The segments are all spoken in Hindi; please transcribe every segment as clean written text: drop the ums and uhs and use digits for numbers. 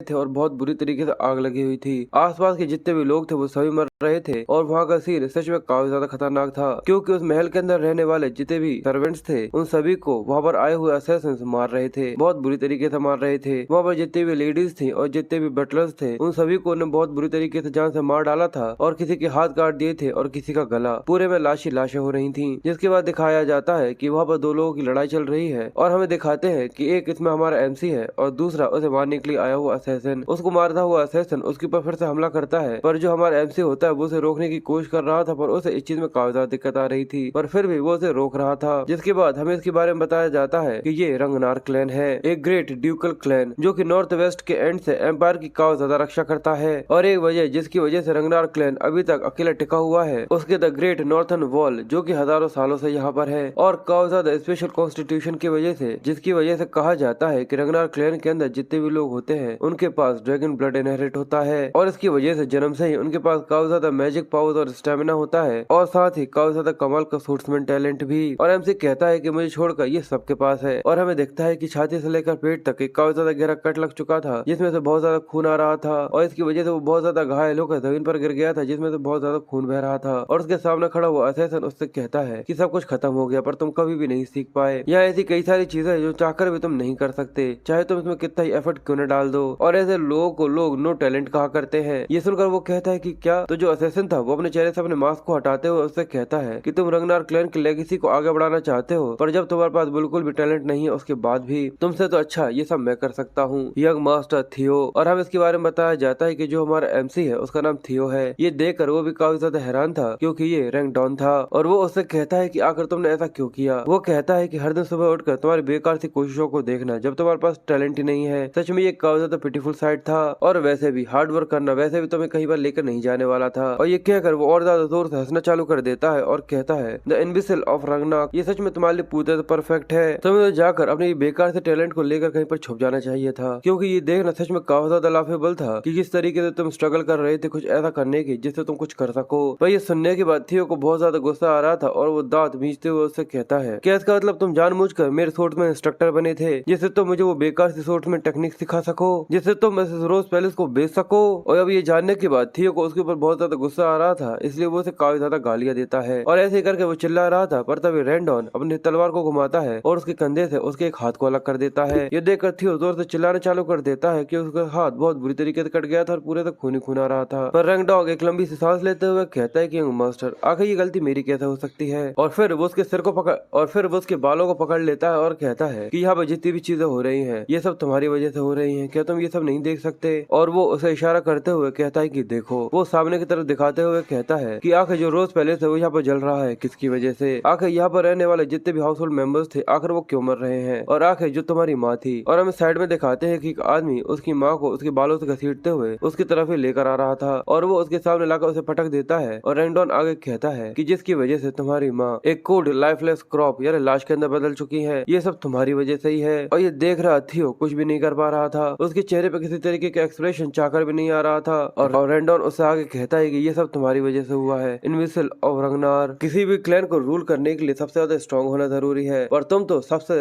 थे और बहुत बुरी तरीके से आग लगी हुई थी। आसपास के जितने भी लोग थे वो सभी मर रहे थे और वहाँ का सीन सच में काफी ज्यादा खतरनाक था, क्योंकि उस महल के अंदर रहने वाले जितने भी सर्वेंट्स थे उन सभी को वहाँ पर आए हुए असैसिन्स मार रहे थे, बहुत बुरी तरीके से मार रहे थे। वहाँ पर जितने भी लेडीज थी और जितने भी बटलर्स थे उन सभी को उन्हें बहुत बुरी तरीके से जान से मार डाला था और किसी के हाथ काट दिए थे और किसी का गला। पूरे में लाशें हो रही थी। जिसके बाद दिखाया जाता है कि वहाँ पर दो लोगों की लड़ाई चल रही है और हमें दिखाते हैं कि एक इसमें हमारा एमसी है और दूसरा उसे मारने के लिए आया हुआ असैसिन। उसको मारता हुआ असैसिन उसके ऊपर फिर से हमला करता है, पर जो हमारा एमसी होता है वो उसे रोकने की कोशिश कर रहा था, पर उसे इस चीज में काफी ज्यादा दिक्कत आ रही थी, पर फिर भी वो उसे रोक रहा था। जिसके बाद हमें इसके बारे में बताया जाता है कि ये रंगनार क्लैन है, एक ग्रेट ड्यूकल क्लैन जो कि नॉर्थ वेस्ट के एंड से एम्पायर की काफी ज्यादा रक्षा करता है। और एक वजह जिसकी वजह से रंगनार क्लैन अभी तक अकेला टिका हुआ है उसके द ग्रेट नॉर्थन वॉल जो कि हजारों सालों से यहाँ पर है, और काफी ज्यादा स्पेशल कॉन्स्टिट्यूशन की वजह से, जिसकी वजह से कहा जाता है कि रंगनार क्लैन के अंदर जितने भी लोग होते हैं उनके पास ड्रैगन ब्लड इनहेरिट होता है, और इसकी वजह से जन्म से ही उनके पास काफी ज्यादा मैजिक पावर्स और स्टेमिना होता है, और साथ ही काफी ज्यादा कमाल का स्पोर्ट्समैन टैलेंट भी। और एमसी कहता है कि मुझे छोड़कर ये सबके पास है, और हमें दिखता है कि छाती से लेकर पेट तक एक काफी ज्यादा गहरा कट लग चुका था जिसमें से बहुत ज्यादा खून आ रहा था, और इसकी वजह से वो बहुत ज्यादा घायल होकर जमीन पर गिर गया था जिसमें से बहुत ज्यादा खून बह रहा था। और उसके सामने खड़ा हुआ असैसिन उससे कहता है कि सब कुछ खत्म हो गया पर तुम कभी भी नहीं सीख पाए। यहाँ ऐसी कई सारी चीजें जो चाहकर भी तुम नहीं कर सकते, चाहे तुम इसमें कितना ही एफर्ट क्यों न डाल दो, और ऐसे लोगों को लोग नो टैलेंट कहा करते हैं। ये सुनकर वो कहता है कि क्या, तो जो असैसिन था वो अपने चेहरे से अपने मास्क को हटाते हुए उससे कहता है कि तुम रंगनार क्लैन की लेगेसी को आगे बढ़ाना चाहते हो, पर जब तुम्हारे पास बिल्कुल भी टैलेंट नहीं है उसके बाद भी तुमसे तो अच्छा ये सब मैं कर सकता हूँ, यंग मास्टर थियो। और हम इसके बारे में बताया जाता है कि जो हमारा एमसी है उसका नाम थियो है। ये देखकर वो भी काफी ज्यादा हैरान था क्योंकि ये रैंक डाउन था, और वो उससे कहता है कि आखिर तुमने ऐसा क्यों किया। वो कहता है कि हर दिन सुबह उठकर तुम्हारी बेकार सी कोशिशों को देखना जब तुम्हारे पास टैलेंट ही नहीं है। सच में ये काफी ज्यादा पिटीफुल साइड था, और वैसे भी हार्ड वर्क करना वैसे भी तुम्हें कहीं पर लेकर नहीं जाने वाला था। और ये कहकर वो और ज्यादा जोर से हंसना चालू कर देता है और कहता है द इनविजिबल ऑफ रंगनाक, ये सच में तुम्हारे लिए पूरे परफेक्ट है। तुम्हें तो जाकर अपने बेकार से टैलेंट को लेकर कहीं पर छुप जाना चाहिए था, क्योंकि ये देखना सच में काफी ज्यादा लाफेबल था कि किस तरीके से तुम स्ट्रगल कर रहे थे कुछ ऐसा करने की जिससे तुम कुछ कर सको। पर ये सुनने के बाद थियो को बहुत ज्यादा गुस्सा आ रहा था और वो दांत भींचते हुए उससे कहता है क्या इसका मतलब तुम जानबूझकर मेरे सोर्स में इंस्ट्रक्टर बने थे जिससे तुम मुझे वो बेकार सी सोर्स में टेक्निक सिखा सको, जिससे तुम रोज पैलेस को बेच सको। और अब ये जानने के बाद थियो को उसके ऊपर बहुत ज्यादा गुस्सा आ रहा था, इसलिए वो उसे काफी ज्यादा गालियां देता है, और ऐसे करके वो चिल्ला रहा था। पर तभी रैंडॉन अपनी तलवार को घुमाता है और उसके कंधे से उसके एक हाथ को अलग कर देता है। ये देखकर थियो जोर से चिल्लाना चालू कर देता है कि उसका हाथ बहुत बुरी तरीके से कट गया था और पूरे तक खून ही खून आ रहा था। पर रैंगडॉग एक लंबी सी सांस लेते हुए कहता है कि यंग मास्टर आखिर ये गलती मेरी कैसे हो सकती है, और फिर वो उसके सिर को पकड़ और फिर वो उसके बालों को पकड़ लेता है और कहता है कि यहाँ पर जितनी भी चीजें हो रही हैं ये सब तुम्हारी वजह से हो रही हैं, क्या तुम ये सब नहीं देख सकते। और वो उसे इशारा करते हुए कहता है कि देखो। वो सामने की तरफ दिखाते हुए कहता है कि आखिर जो रोज पैलेस है वो यहाँ पर जल रहा है किसकी वजह से, आखिर यहाँ पर रहने वाले जितने भी हाउस होल्ड मेंबर्स थे आखिर वो क्यों मर रहे हैं, और आखिर जो तुम्हारी माँ थी। और हमें साइड में दिखाते हैं कि एक आदमी उसकी माँ को उसके बालों से घसीटते हुए उसकी तरफ ही लेकर आ रहा था, और वो उसके सामने लाकर उसे पटक देता है। और रैंडॉन आगे कहता है कि जिसकी वजह से तुम्हारी माँ एक कोड लाइफलेस क्रॉप यानी लाश के अंदर बदल चुकी है, ये सब तुम्हारी वजह से ही है। और ये देख रहा थियो कुछ भी नहीं कर पा रहा था, उसके चेहरे पे किसी तरीके का एक्सप्रेशन चाहकर भी नहीं आ रहा था। और रैंडॉन उससे आगे कहता है कि ये सब तुम्हारी वजह से हुआ है। इनविजिबल ऑफ रंगनार, किसी भी क्लैन को रूल करने के लिए सबसे ज्यादा स्ट्रॉन्ग होना जरूरी है, पर तुम तो सबसे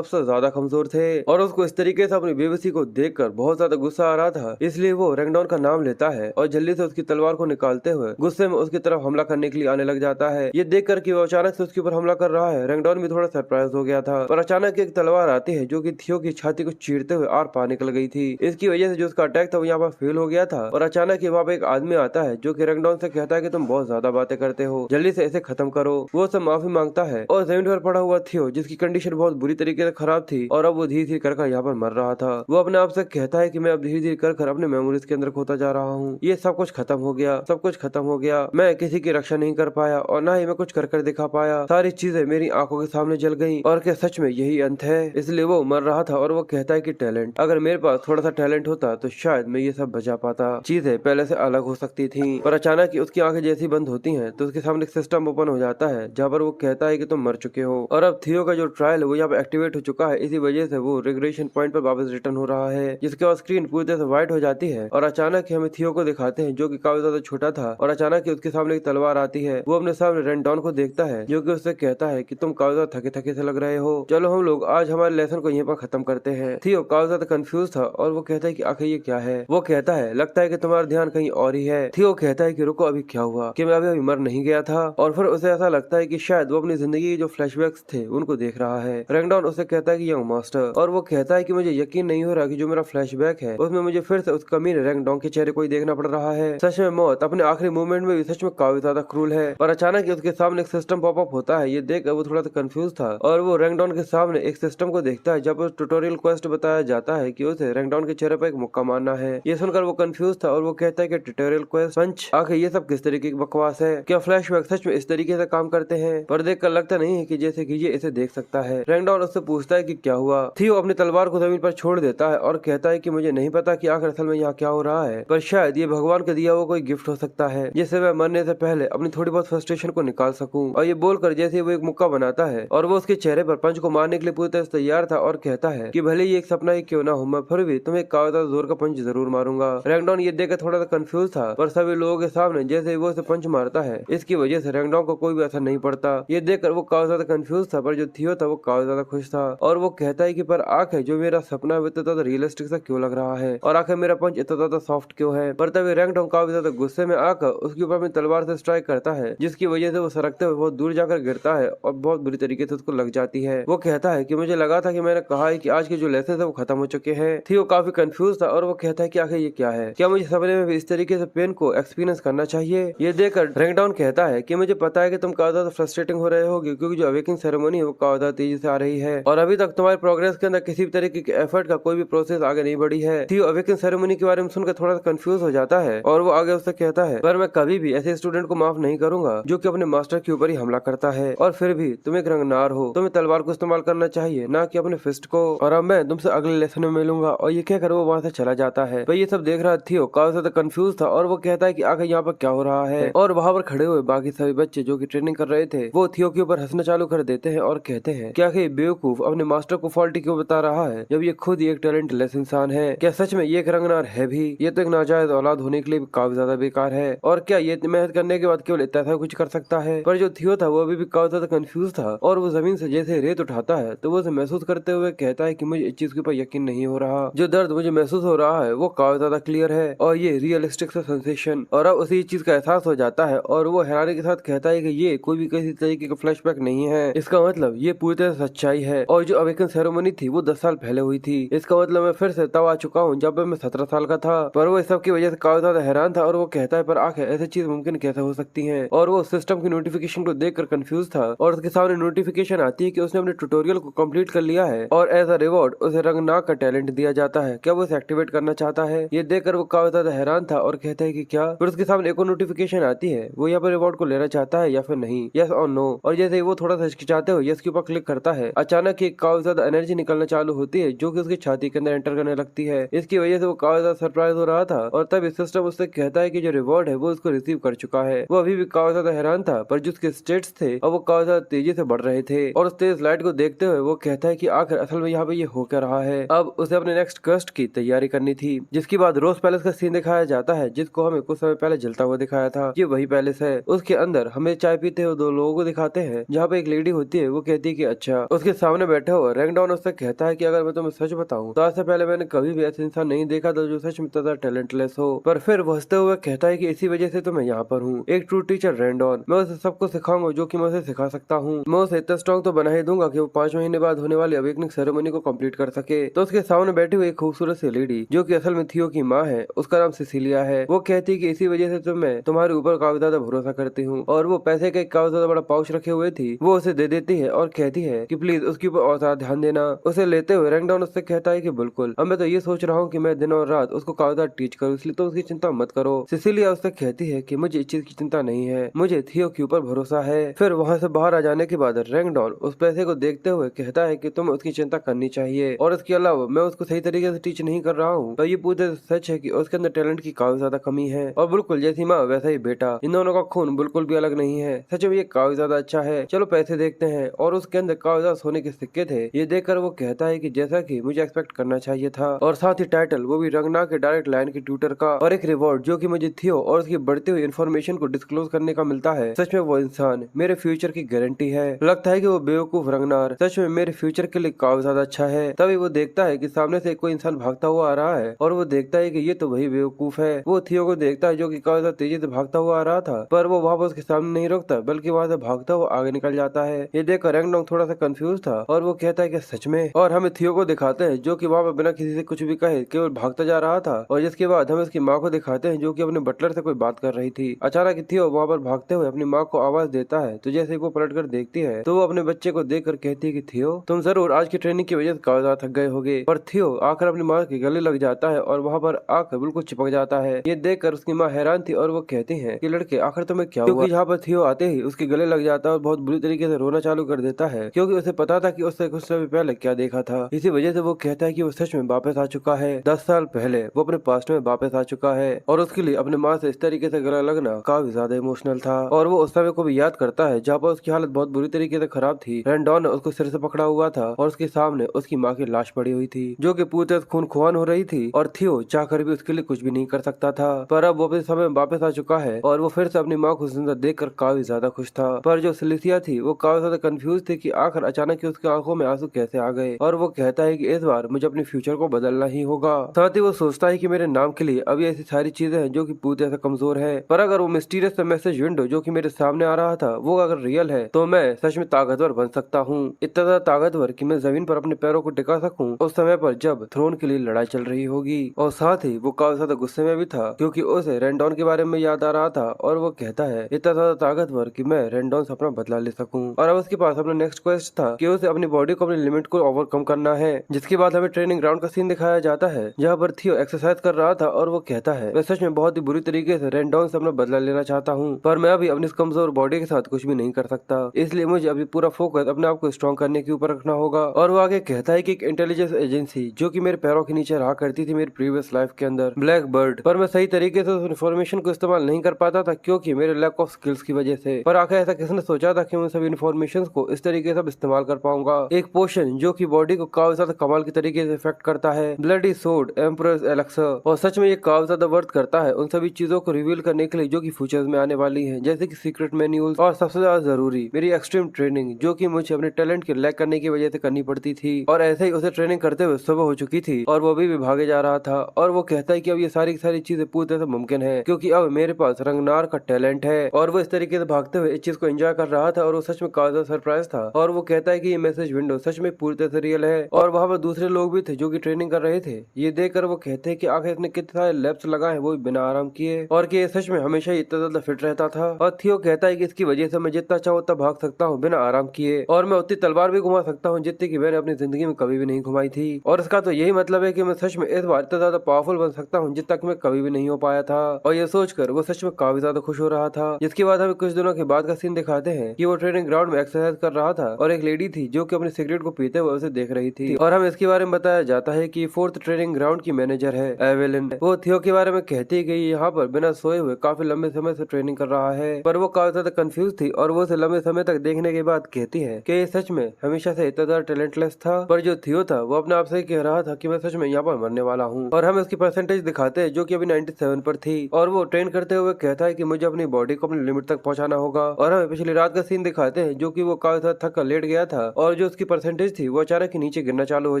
ज्यादा कमजोर थे। और उसको इस तरीके से अपनी बेबसी को देखकर बहुत ज्यादा गुस्सा आ रहा था, इसलिए वो रैंगडॉन का नाम लेता है और जल्दी से उसकी तलवार को निकालते हुए गुस्से में उसकी तरफ हमला करने के लिए आने लग जाता है। ये देखकर कि वो अचानक से उसके ऊपर हमला कर रहा है, रैंगडॉन भी थोड़ा सरप्राइज हो गया था। पर अचानक एक तलवार आती है जो कि थियो की छाती को चीरते हुए आर पार निकल गई थी। इसकी वजह से जो उसका अटैक था वो यहाँ पर फेल हो गया था, और अचानक ही वहाँ पे एक आदमी आता है जो कि रैंगडॉन से कहता है कि तुम बहुत ज्यादा बातें करते हो, जल्दी से इसे खत्म करो। वो उससे माफी मांगता है, और जमीन पर पड़ा हुआ थियो जिसकी कंडीशन बहुत बुरी तरीके से खराब थी और अब वो धीरे धीरे कर यहाँ पर मर रहा था, वो अपने आप से कहता है कि मैं अब धीरे धीरे कर अपने मेमोरीज के अंदर खोता जा रहा हूँ। ये सब कुछ खत्म हो गया, सब कुछ खत्म हो गया। मैं किसी की रक्षा नहीं कर पाया और ना ही मैं कुछ कर दिखा पाया, सारी चीजें मेरी आंखों के सामने जल गई, और क्या सच में यही अंत है। इसलिए वो मर रहा था, और वो कहता है कि टैलेंट, अगर मेरे पास थोड़ा सा टैलेंट होता तो शायद मैं ये सब बचा पाता, चीजें पहले से अलग हो सकती थी। पर अचानक उसकी आंखें जैसी बंद होती हैं तो उसके सामने एक सिस्टम ओपन हो जाता है जहाँ पर वो कहता है कि तुम मर चुके हो, और अब थियो का जो ट्रायल है वो यहाँ पे एक्टिवेट हो चुका है। इसी वजह से वो रिग्रेशन पॉइंट पर वापस रिटर्न हो रहा है, जिसके बाद स्क्रीन पूरी तरह से व्हाइट हो जाती है, और अचानक ही हमें थियो को दिखाते हैं जो कि काफी ज्यादा छोटा था, और अचानक ही उसके सामने एक तलवार आती है। वो अपने सामने रैंडॉन को देखता है जो कि उससे कहता है कि तुम काफी ज्यादा थके थके से लग रहे हो, चलो हम लोग आज हमारे लेसन को यहीं पर खत्म करते हैं। थियो काफी ज्यादा कंफ्यूज था और वो कहता कहता है कि आखिर ये क्या है। वो कहता है लगता है कि तुम्हारा ध्यान कहीं और ही है। थियो कहता है कि रुको, अभी क्या हुआ कि मैं अभी मर नहीं गया था। और फिर उसे ऐसा लगता है कि शायद वो अपनी जिंदगी के जो फ्लैशबैक्स थे उनको देख रहा है। रैंगडॉन उसे कहता है कि यंग मास्टर, और वो कहता है कि मुझे यकीन नहीं हो रहा कि जो मेरा फ्लैशबैक है उसमें मुझे फिर से उस कमीने रैंगडॉन के चेहरे को ही देखना पड़ रहा है। सच में मौत अपने आखिरी मूवमेंट में भी सच में काफी ज्यादा क्रूल है। और अचानक ही उसके सामने एक सिस्टम पॉपअप होता है। ये देख वो थोड़ा सा कंफ्यूज था और वो रैंगडॉन के सामने एक सिस्टम को देखता है जब ट्यूटोरियल क्वेस्ट बताया जाता है कि उसे रैंगडॉन के चेहरे पर एक मुक्का मारना है। ये सुनकर वो कंफ्यूज था और वो कहता है कि ट्यूटोरियल क्वेस्ट पंच, आखिर ये सब किस तरीके की बकवास है? क्या फ्लैशबैक सच में इस तरीके से काम करते हैं? पर देख कर लगता नहीं है कि जैसे कि ये इसे देख सकता है। रैंगडॉन उससे पूछता है कि क्या हुआ। थियो अपनी तलवार को जमीन पर छोड़ देता है और कहता है कि मुझे नहीं पता कि आखिर असल में यहाँ क्या हो रहा है, पर शायद ये भगवान का दिया हुआ कोई गिफ्ट हो सकता है जिससे मैं मरने से पहले अपनी थोड़ी बहुत फ्रस्ट्रेशन को निकाल सकूं। और ये बोलकर जैसे वो एक मुक्का बनाता है और वो उसके चेहरे पर पंच को मारने के लिए पूरी तरह से तैयार था और कहता है कि भले ही एक सपना ही क्यों ना हो, मैं फिर भी तुम्हें कावता जोर का पंच जरूर मारूंगा। रैंगडॉन ये देखकर थोड़ा सा कंफ्यूज था, पर सभी लोगों के सामने जैसे वो उसे पंच मारता है इसकी वजह से रैंगडॉन को कोई भी असर नहीं पड़ता। ये देखकर वो काफी ज्यादा कंफ्यूज था, पर जो थियो था वो काफी ज्यादा खुश था। और वो कहता है कि पर आखिर जो मेरा सपना है वो इतना ज्यादा रियलिस्टिक सा क्यों लग रहा है, और आखिर मेरा पंच इतना ज्यादा सॉफ्ट क्यों है। पर तभी रैंगडॉन काफी ज्यादा गुस्से में आकर उसके ऊपर अपनी तलवार से स्ट्राइक करता है, जिसकी वजह से वो सरकते हुए बहुत दूर जाकर गिरता है और बहुत बुरी तरीके से उसको लग जाती है। वो कहता है कि मुझे लगा था कि मैंने कहा है कि आज के जो लेसन है वो खत्म हो चुके हैं। थियो काफी कंफ्यूज था और वो कहता है कि आखिर ये क्या है, क्या मुझे सपने में भी इस तरीके से पेन को एक्सपीरियंस करना चाहिए? ये देखकर रैंगडॉन कहता है कि मुझे पता है कि तुम काफी ज्यादा फ्रस्ट्रेटिंग हो रहे होगे, क्योंकि जो अवेकिंग सेरेमनी है वो काफी ज्यादा तेजी से आ रही है और अभी तक तुम्हारे प्रोग्रेस के अंदर किसी भी तरीके के एफर्ट का कोई भी प्रोसेस आगे नहीं बढ़ी है। थियो अवेकिंग सेरेमनी के बारे में सुनकर थोड़ा सा कंफ्यूज हो जाता है और वो आगे उससे कहता है, पर मैं कभी भी ऐसे स्टूडेंट को माफ नहीं करूंगा जो कि अपने मास्टर के ऊपर ही हमला करता है। और फिर भी तुम एक रंगनार हो, तुम्हें तलवार को इस्तेमाल करना चाहिए, ना कि अपने फिस्ट को। और अब मैं तुमसे अगले लेसन में मिलूंगा। और ये कहकर वो वहाँ से चला जाता है। तो ये सब देख रहा थियो काफी ज्यादा कंफ्यूज था और वो कहता है कि आखिर यहाँ पर क्या हो रहा है। और वहाँ पर खड़े हुए बाकी सभी बच्चे जो कि ट्रेनिंग कर रहे थे वो थियो के ऊपर हंसना चालू कर देते हैं और कहते हैं कि आखिर बेवकूफ अपने मास्टर को फॉल्टी क्यों बता रहा है जब ये खुद ही एक टैलेंटलेस इंसान है। क्या सच में ये एक रंगनार है भी? ये तो एक नाजायज औलाद होने के लिए काफी ज्यादा बेकार है। और क्या ये मेहनत करने के बाद केवल इतना कुछ कर सकता है? पर जो थियो था वो अभी भी काफी ज्यादा कंफ्यूज था और वो जमीन से जैसे रेत उठाता है तो वो उसे महसूस करते हुए कहता है कि मुझे इस चीज के ऊपर यकीन नहीं हो रहा। जो दर्द मुझे महसूस हो रहा है वो काफी ज्यादा क्लियर है और ये रियलिस्टिक सा सेंसेशन। और अब उसे इस चीज का एहसास हो जाता है और वो हैरानी के साथ कहता है कि ये कोई भी किसी तरीके का फ्लैशबैक नहीं है, इसका मतलब ये पूरी तरह सच्चाई है। और जो अवेकन सेरेमनी थी वो 10 साल पहले हुई थी, इसका मतलब मैं फिर से तब आ चुका हूँ जब मैं 17 साल का था। पर वो इस सब की वजह से काफी ज्यादा हैरान था और वो कहता है पर आखिर ऐसी चीज मुमकिन कैसे हो सकती है। और वो सिस्टम की नोटिफिकेशन को देखकर कंफ्यूज था और उसके सामने नोटिफिकेशन आती है कि उसने अपने ट्यूटोरियल को कंप्लीट कर लिया है और एज अ रिवॉर्ड उसे रंगनाग का टैलेंट दिया जाता है। क्या वो इसे एक्टिवेट करना चाहता है? ये देखकर वो काफी ज्यादा हैरान था और कहता है कि क्या। फिर उसके सामने एक और नोटिफिकेशन आती है, वो यहाँ पर रिवॉर्ड को लेना चाहता है या फिर नहीं, यस और नो। और जैसे ही वो थोड़ा सा हिचकिचाते हुए यस के ऊपर क्लिक करता है, अचानक एक काफी ज्यादा एनर्जी निकलना चालू होती है जो कि उसकी छाती के अंदर एंटर करने लगती है। इसकी वजह से वो काफी ज्यादा सरप्राइज हो रहा था और तब सिस्टम उससे कहता है कि जो रिवॉर्ड है वो उसको रिसीव कर चुका है। वो अभी भी काफी ज्यादा हैरान था, पर जो उसके स्टेट्स थे और वो काफी ज्यादा तेजी से बढ़ रहे थे। और उस तेज लाइट को देखते हुए वो कहता है कि आखिर असल में यहाँ पे ये हो क्या रहा है। अब उसे अपने नेक्स्ट क्वेस्ट की तैयारी करनी थी, जिसके बाद रोज पैलेस का सीन दिखाया जाता है जिसको हमें कुछ समय पहले जलता हुआ दिखाया था। ये वही पैलेस है। उसके अंदर हमें चाय पीते हुए 2 लोगों को दिखाते हैं, जहाँ पे एक लेडी होती है वो कहती है कि अच्छा। उसके सामने बैठे हुए रैंगडॉन उससे कहता है कि अगर मैं तुम्हें सच बताऊं तो आज से पहले मैंने कभी भी ऐसा इंसान नहीं देखा था जो सच में इतना टैलेंटलेस हो। पर फिर वो हंसते हुए कहता है कि इसी वजह से तो मैं यहाँ पर हूँ, एक ट्रू टीचर रैंडॉन। मैं उसे सबको सिखाऊंगा जो कि मैं उसे सिखा सकता हूँ। मैं उसे इतना स्ट्रॉन्ग तो बना ही दूंगा कि वो 5 महीने बाद होने वाली अवेकनिंग सेरेमनी को कंप्लीट कर सके। तो उसके सामने बैठी हुई एक खूबसूरत सी लेडी जो कि असल में थियो की माँ है, उसका नाम सिसिलिया है। वो कहती है कि इसी वजह से तो मैं तुम्हारे ऊपर काफी ज्यादा भरोसा करती हूँ। और वो पैसे का एक काफी ज्यादा बड़ा पाउच रखे हुए थी वो उसे दे देती है और कहती है कि प्लीज उसके ऊपर और ज्यादा ध्यान देना। उसे लेते हुए रैंगडॉन उससे कहता है कि बिल्कुल, अब मैं तो ये सोच रहा हूँ कि मैं दिन और रात उसको काफी ज्यादा टीच करूँ, इसलिए तो उसकी चिंता मत करो। सिसिलिया उससे कहती है कि मुझे इस चीज की चिंता नहीं है, मुझे थियो के ऊपर भरोसा है। फिर वहाँ से बाहर आ जाने के बाद रैंगडॉन उस पैसे को देखते हुए कहता है कि तुम्हें उसकी चिंता करनी चाहिए और इसके अलावा मैं उसको सही तरीके से टीच नहीं कर रहा हूँ। तो ये पूरे सच है कि उसके अंदर टैलेंट की काफी ज्यादा कमी है और बिल्कुल जैसी माँ वैसा ही बेटा, इन दोनों का खून बिल्कुल भी अलग नहीं है। सच में ये काफी ज्यादा अच्छा है। चलो पैसे देखते हैं। और उसके अंदर काफी ज्यादा सोने के सिक्के थे। ये देखकर वो कहता है कि जैसा कि मुझे एक्सपेक्ट करना चाहिए था, और साथ ही टाइटल वो भी रंगनाग के डायरेक्ट लाइन के ट्यूटर का, और एक रिवॉर्ड जो कि मुझे थियो और उसकी बढ़ती हुई इन्फॉर्मेशन को डिस्क्लोज करने का मिलता है। सच में वो इंसान मेरे फ्यूचर की गारंटी है। लगता है कि वो बेवकूफ रंगनार सच में मेरे फ्यूचर के लिए काफी ज्यादा अच्छा है। तभी वो देखता है कि सामने से कोई इंसान भागता हुआ आ रहा है और वो देखता है कि ये तो वही बेवकूफ है। वो थियो को देखता है जो कि काफी ज्यादा तेजी से भागता हुआ आ रहा था, पर वो वहाँ पर उसके सामने नहीं रुकता बल्कि वहाँ से भागता हुआ आगे निकल जाता है। ये देखकर रैंगडोंग थोड़ा सा कंफ्यूज था और वो कहता है कि सच में, और हमें थियो को दिखाते हैं जो कि वहाँ पर बिना किसी से कुछ भी कहे केवल भागता जा रहा था। और जिसके बाद हम उसकी माँ को दिखाते हैं जो कि अपने बटलर से कोई बात कर रही थी। अचानक थियो वहाँ पर भागते हुए अपनी माँ को आवाज देता है, तो जैसे ही वो पलट कर देखती है तो वो अपने बच्चे को देख कर कहती है कि थियो, तुम जरूर आज की ट्रेनिंग की वजह से काफी ज्यादा थक गए होगे। पर थियो आकर अपनी माँ के गले लग जाता है और वहाँ पर आकर बिल्कुल चिपक जाता है। ये देख कर उसकी माँ हैरान थी और वो कहती है कि लड़के आखिर तुम्हें क्या हुआ। क्योंकि यहाँ पर थियो आते ही उसके गले लग जाता है और बहुत बुरी तरीके से रोना चालू कर देता है, क्योंकि उसे पता था कि उससे कुछ समय पहले क्या देखा था। इसी वजह से वो कहता है कि वो सच में वापस आ चुका है। 10 साल पहले वो अपने पास्ट में वापस आ चुका है और उसके लिए अपने माँ से इस तरीके से गला लगना काफी ज्यादा इमोशनल था। और वो उस समय को भी याद करता है जहाँ पर उसकी हालत बहुत बुरी तरीके से खराब थी। रैंडॉन उसको सिर से पकड़ा हुआ था और उसके सामने उसकी माँ की लाश पड़ी हुई थी जो कि पूरी तरह खून खुआन हो रही थी और थियो चाहकर भी उसके लिए कुछ भी नहीं कर सकता था। पर अब वो अपने समय में वापस आ चुका है और वो फिर से अपनी माँ को जिंदा देखकर काफी ज्यादा खुश था। पर जो सिलिसिया थी वो काफी ज्यादा कंफ्यूज थी कि आखिर अचानक ही उसकी आंखों में आंसू कैसे आ गए। और वो कहता है कि इस बार मुझे अपने फ्यूचर को बदलना ही होगा। साथ ही वो सोचता है कि मेरे नाम के लिए अभी ऐसी सारी चीजें हैं जो कि पूरी तरह से कमजोर है, पर अगर वो मिस्टीरियस मैसेज विंडो जो कि मेरे सामने आ रहा था वो अगर रियल है तो मैं सच में ताकतवर बन सकता हूँ। इतना ज्यादा ताकतवर कि मैं जमीन पर अपने पैरों को टिका सकूं उस समय पर जब थ्रोन के लिए लड़ाई चल रही होगी। और साथ ही वो काफी ज्यादा गुस्से में भी था क्योंकि उसे रैंडॉन के बारे में याद आ रहा था और वो कहता है इतना ज्यादा ताकतवर कि मैं रैंडॉन से अपना बदला ले सकूं। और अब उसके पास अपना नेक्स्ट क्वेस्ट था कि उसे अपनी बॉडी को अपनी लिमिट को ओवरकम करना है। जिसके बाद हमें ट्रेनिंग ग्राउंड का सीन दिखाया जाता है जहाँ पर थियो एक्सरसाइज कर रहा था और वो कहता है मैं सच में बहुत ही बुरी तरीके से रैंडॉन से अपना बदला लेना चाहता हूँ, पर मैं अभी अपनी इस कमजोर बॉडी के साथ कुछ भी नहीं कर सकता, इसलिए मुझे अभी पूरा फोकस अपने आप को स्ट्रॉन्ग करने के ऊपर रखना होगा। और वो आगे कहता है कि एक इंटेलिजेंस एजेंसी जो कि मेरे पैरों के नीचे रहा करती थी मेरी प्रीवियस लाइफ के अंदर, ब्लैक बर्ड, पर मैं सही तरीके से उस इन्फॉर्मेशन को इस्तेमाल नहीं कर पाता था क्योंकि मेरे लैक ऑफ स्किल्स की वजह से। पर आखिर ऐसा किसने सोचा था कि मैं सभी इन्फॉर्मेशन को इस तरीके से इस्तेमाल कर पाऊंगा। एक पोशन जो की बॉडी को काफी ज्यादा कमाल की तरीके से इफेक्ट करता है, ब्लडी सोड एम्प्रेस एलेक्सर, और सच में ये काफी ज्यादा वर्थ करता है उन सभी चीजों को रिवील करने के लिए जो कि फ्यूचर्स में आने वाली है, जैसे कि सीक्रेट मेन्यूल्स और सबसे ज्यादा जरूरी मेरी एक्सट्रीम ट्रेनिंग जो कि मुझे अपने टैलेंट के लैक करने की वजह से करनी पड़ती थी। और ऐसे ही उसे ट्रेनिंग करते हुए सुबह हो चुकी थी और वो भी भागे जा रहा था। और वो कहता है कि अब ये सारी चीजें पूरी तरह से मुमकिन है क्योंकि अब मेरे पास रंगनार का टैलेंट है। और वो इस तरीके से भागते हुए इस चीज को एंजॉय कर रहा था और वो सच में काफी ज्यादा सरप्राइज था। और वो कहता है कि ये मैसेज विंडो सच में पूरी तरह से रियल है। और वहाँ पर दूसरे लोग भी थे जो कि ट्रेनिंग कर रहे थे। ये देखकर वो कहते हैं कि आखिर इसने कितने सारे लैप्स लगाए वो भी बिना आराम किए और कि ये सच में हमेशा ही इतना ज्यादा फिट रहता था। और थियो कहता है कि इसकी वजह से मैं जितना चाहूँ उतना भाग सकता हूँ बिना आराम किए और मैं उतनी तलवार भी घुमा सकता हूँ जितनी की मैंने अपनी जिंदगी में कभी भी नहीं घुमाई थी। और इसका तो यही मतलब है कि मैं सच में इस बार इतना ज्यादा पावरफुल बन सकता हूँ जितना कि मैं कभी भी नहीं हो पाया था। और ये सोचकर वो सच में काफी ज्यादा खुश हो रहा था। जिसके बाद हमें कुछ दिनों के बाद का सीन दिखाते हैं कि वो ट्रेनिंग ग्राउंड में एक्सरसाइज कर रहा था और एक लेडी थी जो कि अपने सिगरेट को पीते हुए उसे देख रही थी। और हमें इसके बारे में बताया जाता है कि फोर्थ ट्रेनिंग ग्राउंड की मैनेजर है एवेलिन। वो थियो के बारे में कहती है कि यहाँ पर बिना सोए हुए काफी लंबे समय से ट्रेनिंग कर रहा है, पर वो काफी ज्यादा कंफ्यूज थी और वो उसे लंबे समय तक देखने के बाद कहती है कि ये सच में हमेशा से इतना ज्यादा टैलेंटलेस था। पर जो थियो था वो अपने आप से कह रहा था कि मैं सच में यहाँ पर मरने वाला हूँ। और हमें उसकी परसेंटेज दिखाते हैं जो कि अभी 97 पर थी। और वो ट्रेन करते हुए कहता है कि मुझे अपनी बॉडी को अपनी लिमिट तक पहुंचाना होगा। और हमें पिछली रात का सीन दिखाते हैं जो कि वो काफी ज्यादा थक कर लेट गया था और जो उसकी परसेंटेज थी वो अचानक ही नीचे गिरना चालू हो